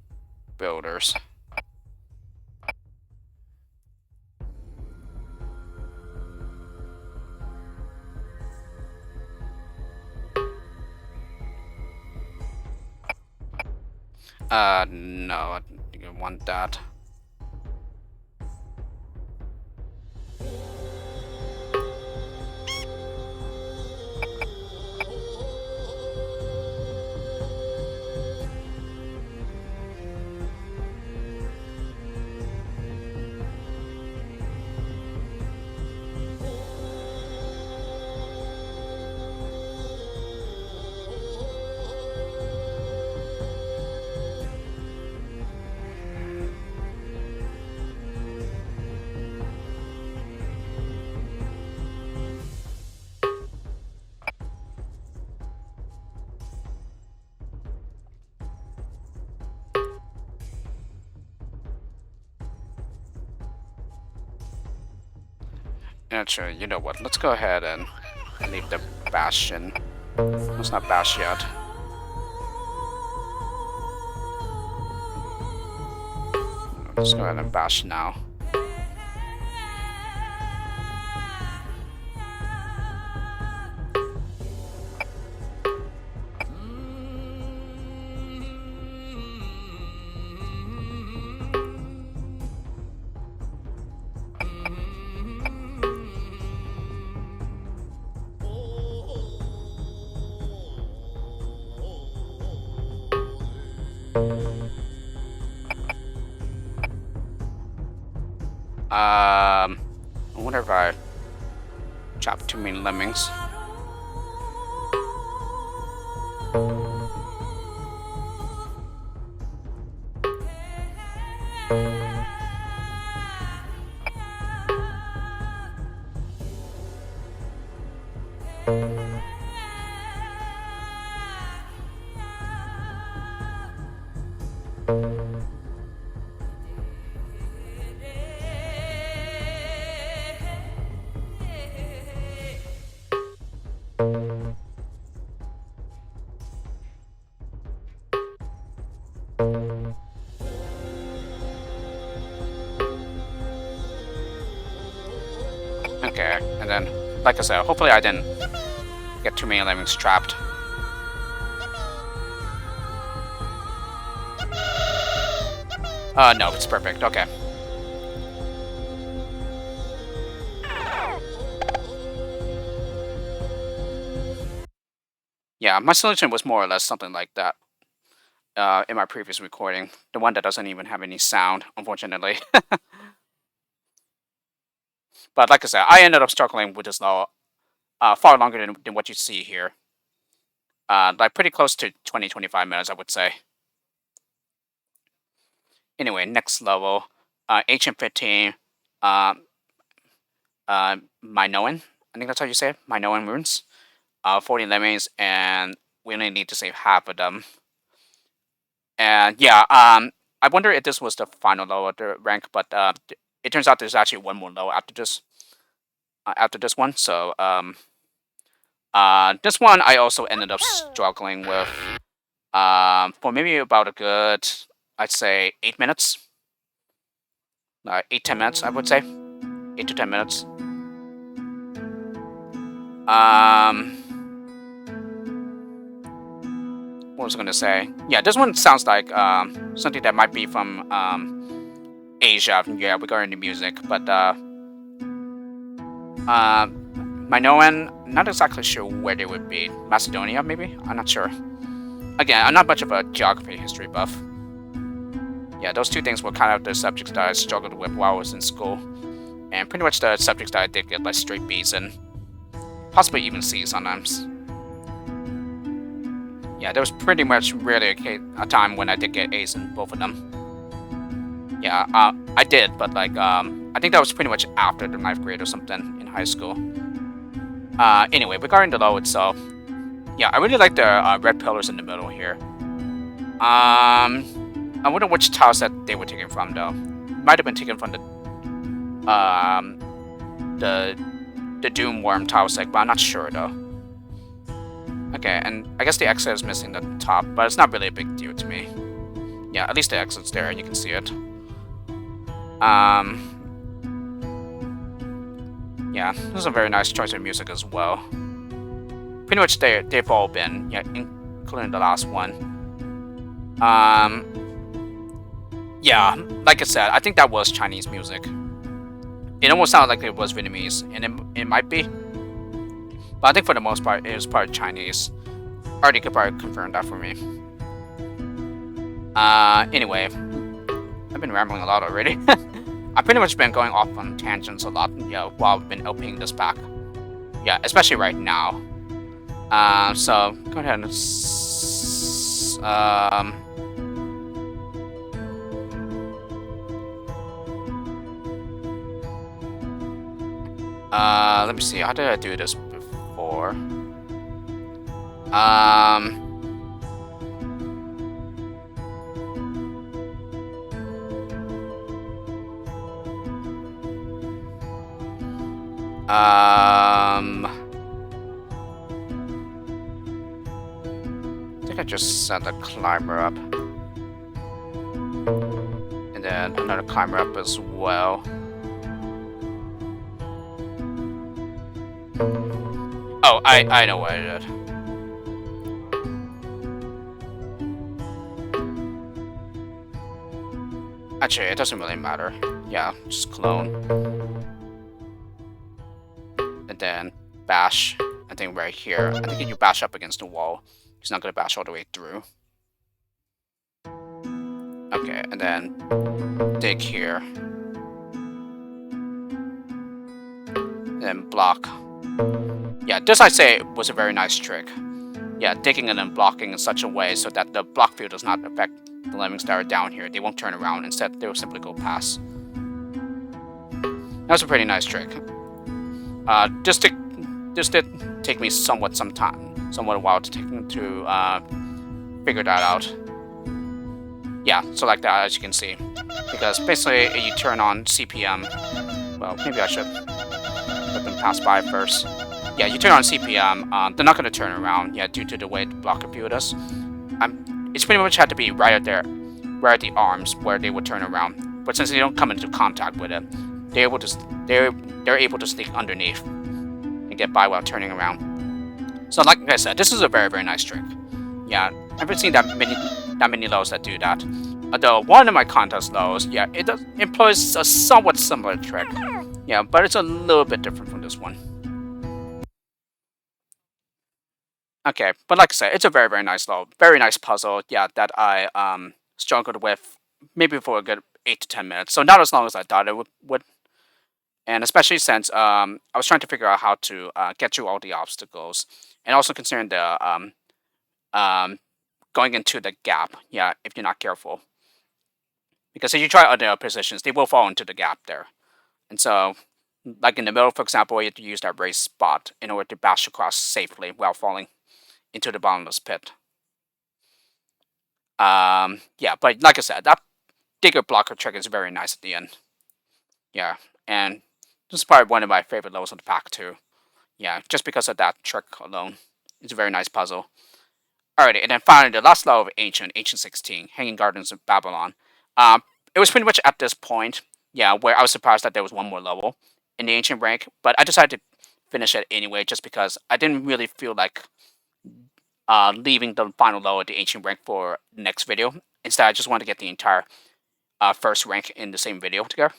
builders. No, I don't want that. Actually, you know what? Let's go ahead and leave the bastion. Let's not bash yet. Let's go ahead and bash now. I wonder if I chopped too many lemmings. Okay, and then, like I said, hopefully I didn't get too many lemmings trapped. No, it's perfect. Okay. Yeah, my solution was more or less something like that in my previous recording. The one that doesn't even have any sound, unfortunately. But like I said, I ended up struggling with this level far longer than what you see here. Like pretty close to 20-25 minutes, I would say. Anyway, next level, Ancient 15, Minoan. I think that's how you say it, Minoan runes. 40 lemmings, and we only need to save half of them. And yeah, I wonder if this was the final level of the rank, but it turns out there's actually one more level after this one. So this one I also ended up struggling with for maybe about a good, I'd say 8 minutes. 8-10 minutes, I would say. 8 to 10 minutes. What was I gonna say? Yeah, this one sounds like something that might be from Asia. Yeah, regarding the music, but Minoan, not exactly sure where they would be. Macedonia, maybe? I'm not sure. Again, I'm not much of a geography history buff. Yeah, those two things were kind of the subjects that I struggled with while I was in school, and pretty much the subjects that I did get like straight B's in, possibly even C's sometimes. Yeah, there was pretty much rarely a time when I did get A's in both of them. Yeah, I did, but like, I think that was pretty much after the 9th grade or something in high school. Anyway, regarding the level itself, yeah, I really like the red pillars in the middle here. I wonder which tiles that they were taken from, though. Might have been taken from the Doom Worm tile set, but I'm not sure, though. Okay, and I guess the exit is missing the top, but it's not really a big deal to me. Yeah, at least the exit's there, and you can see it. Yeah, this is a very nice choice of music as well. Pretty much they've all been, yeah, including the last one. Yeah, like I said, I think that was Chinese music. It almost sounded like it was Vietnamese, and it might be. But I think for the most part, it was part Chinese. Artie could probably confirm that for me. Anyway, I've been rambling a lot already. I've pretty much been going off on tangents a lot, yeah, while I've been LPing this back. Yeah, especially right now. So go ahead and let me see. How did I do this before? I think I just set a climber up. And then another climber up as well. Oh, I know what I did. Actually, it doesn't really matter. Yeah, just clone. And then bash, I think right here. I think if you bash up against the wall, he's not going to bash all the way through. Okay, and then dig here. And then block. Yeah, this I'd say was a very nice trick. Yeah, digging and then blocking in such a way so that the block field does not affect the lemmings that are down here. They won't turn around. Instead, they will simply go past. That was a pretty nice trick. This did take me some a while to figure that out. Yeah, so like that, as you can see. Because basically, you turn on CPM. Well, maybe I should let them pass by first. Yeah, you turn on CPM, they're not going to turn around, yeah, due to the way the blocker field is. It's pretty much had to be right at the arms where they would turn around. But since they don't come into contact with it, they're able to they're able to sneak underneath and get by while turning around. So like I said, this is a very nice trick. Yeah, I haven't seen that many levels that do that. Although one of my contest levels, yeah, it employs a somewhat similar trick. Yeah, but it's a little bit different from this one. Okay, but like I said, it's a very nice level, very nice puzzle. Yeah, that I struggled with maybe for a good 8 to 10 minutes. So not as long as I thought it would. And especially since I was trying to figure out how to get through all the obstacles, and also considering the um, going into the gap. Yeah, if you're not careful, because if you try other positions, they will fall into the gap there. And so, like in the middle, for example, you have to use that raised spot in order to bash across safely while falling into the bottomless pit. Yeah, but like I said, that digger blocker trick is very nice at the end. Yeah, and this is probably one of my favorite levels of the pack too. Yeah, just because of that trick alone. It's a very nice puzzle. Alrighty, and then finally the last level of Ancient 16, Hanging Gardens of Babylon. It was pretty much at this point, yeah, where I was surprised that there was one more level in the Ancient rank, but I decided to finish it anyway, just because I didn't really feel like leaving the final level of the Ancient rank for the next video. Instead, I just wanted to get the entire first rank in the same video together.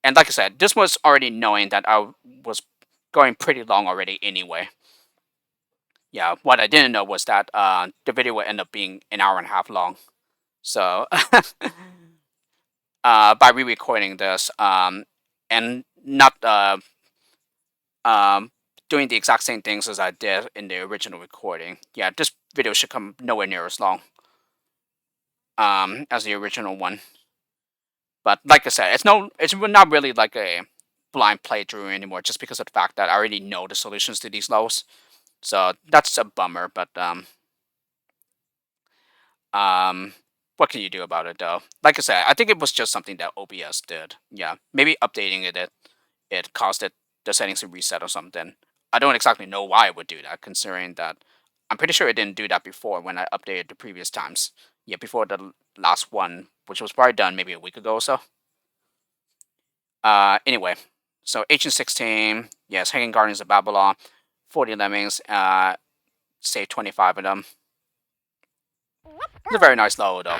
And like I said, this was already knowing that I was going pretty long already anyway. Yeah, what I didn't know was that the video would end up being an hour and a half long. So, by re-recording this and not doing the exact same things as I did in the original recording, yeah, this video should come nowhere near as long as the original one. But like I said, it's not really like a blind playthrough anymore, just because of the fact that I already know the solutions to these levels. So that's a bummer, but what can you do about it though? Like I said, I think it was just something that OBS did. Yeah, maybe updating it caused the settings to reset or something. I don't exactly know why it would do that, considering that I'm pretty sure it didn't do that before when I updated the previous times. Yeah, before the last one, which was probably done maybe a week ago or so. Anyway, so Ancient 16, yes, Hanging Gardens of Babylon, 40 lemmings, say 25 of them. It's a very nice level though,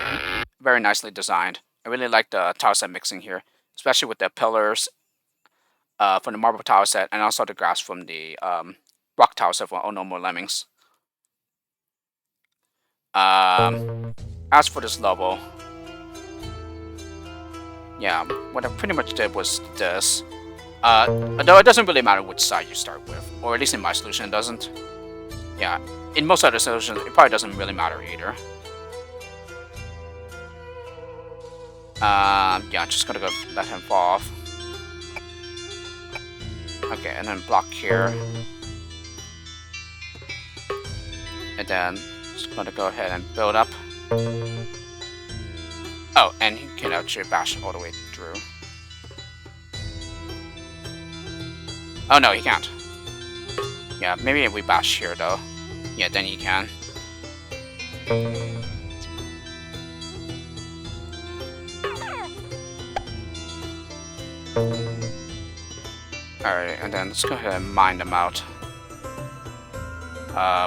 very nicely designed. I really like the tile set mixing here, especially with the pillars from the marble tile set, and also the grass from the rock tile set for Oh No More Lemmings. As for this level, yeah, what I pretty much did was this. Though it doesn't really matter which side you start with, or at least in my solution it doesn't. Yeah, in most other solutions it probably doesn't really matter either. Yeah, I'm just gonna go let him fall off. Okay, and then block here. And then just gonna go ahead and build up. Oh, and he can actually bash all the way through. Oh no, he can't. Yeah, maybe if we bash here though. Yeah, then he can. Alright, and then let's go ahead and mine them out.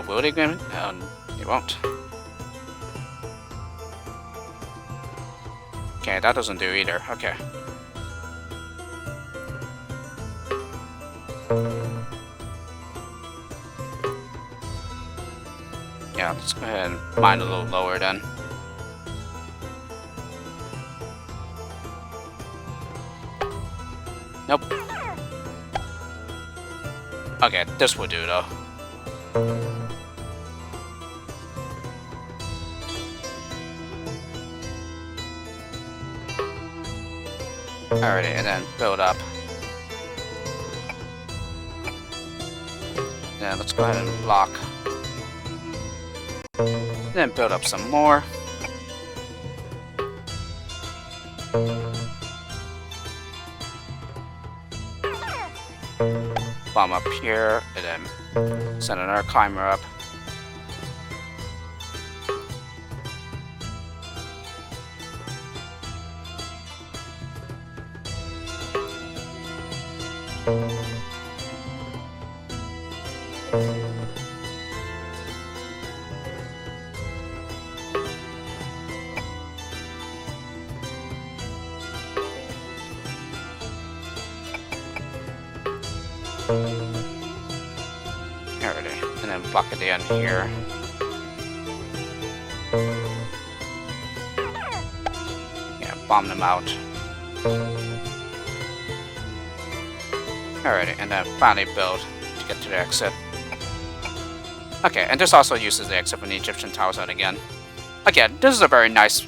Will they get? They won't. Okay, that doesn't do either. Okay. Yeah, let's go ahead and mine a little lower then. Nope. Okay, this will do though. Alrighty, and then build up. Then let's go ahead and block. Then build up some more. Bomb up here, and then send another climber up. Alrighty, and then block at the end here. Yeah, bomb them out. Alrighty, and then finally build to get to the exit. Okay, and this also uses the exit from the Egyptian tile set again. Again, this is a very nice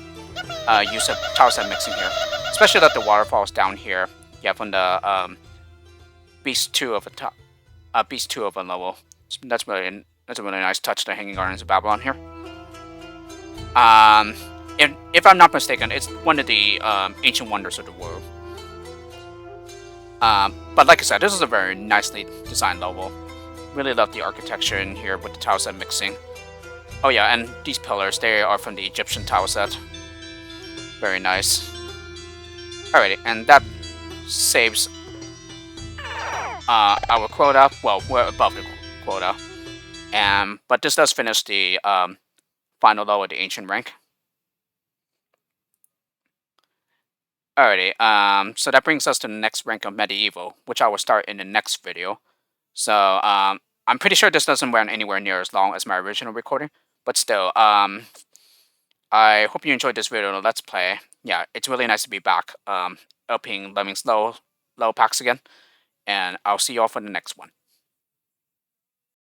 use of tile set mixing here, especially that the waterfalls down here. Yeah, from the Beast 2 of Beast 2 of a level. That's a really nice touch to Hanging Gardens of Babylon here. If I'm not mistaken, it's one of the ancient wonders of the world. But like I said, this is a very nicely designed level. Really love the architecture in here with the tile set mixing. Oh yeah, and these pillars, they are from the Egyptian tile set. Very nice. Alrighty, and that saves our quota. Well, we're above the quota. But this does finish the final level of the ancient rank. Alrighty, so that brings us to the next rank of medieval, which I will start in the next video. So, I'm pretty sure this doesn't run anywhere near as long as my original recording, but still, I hope you enjoyed this video on Let's Play. Yeah, it's really nice to be back, LPing Lemmings low packs again, and I'll see you all for the next one.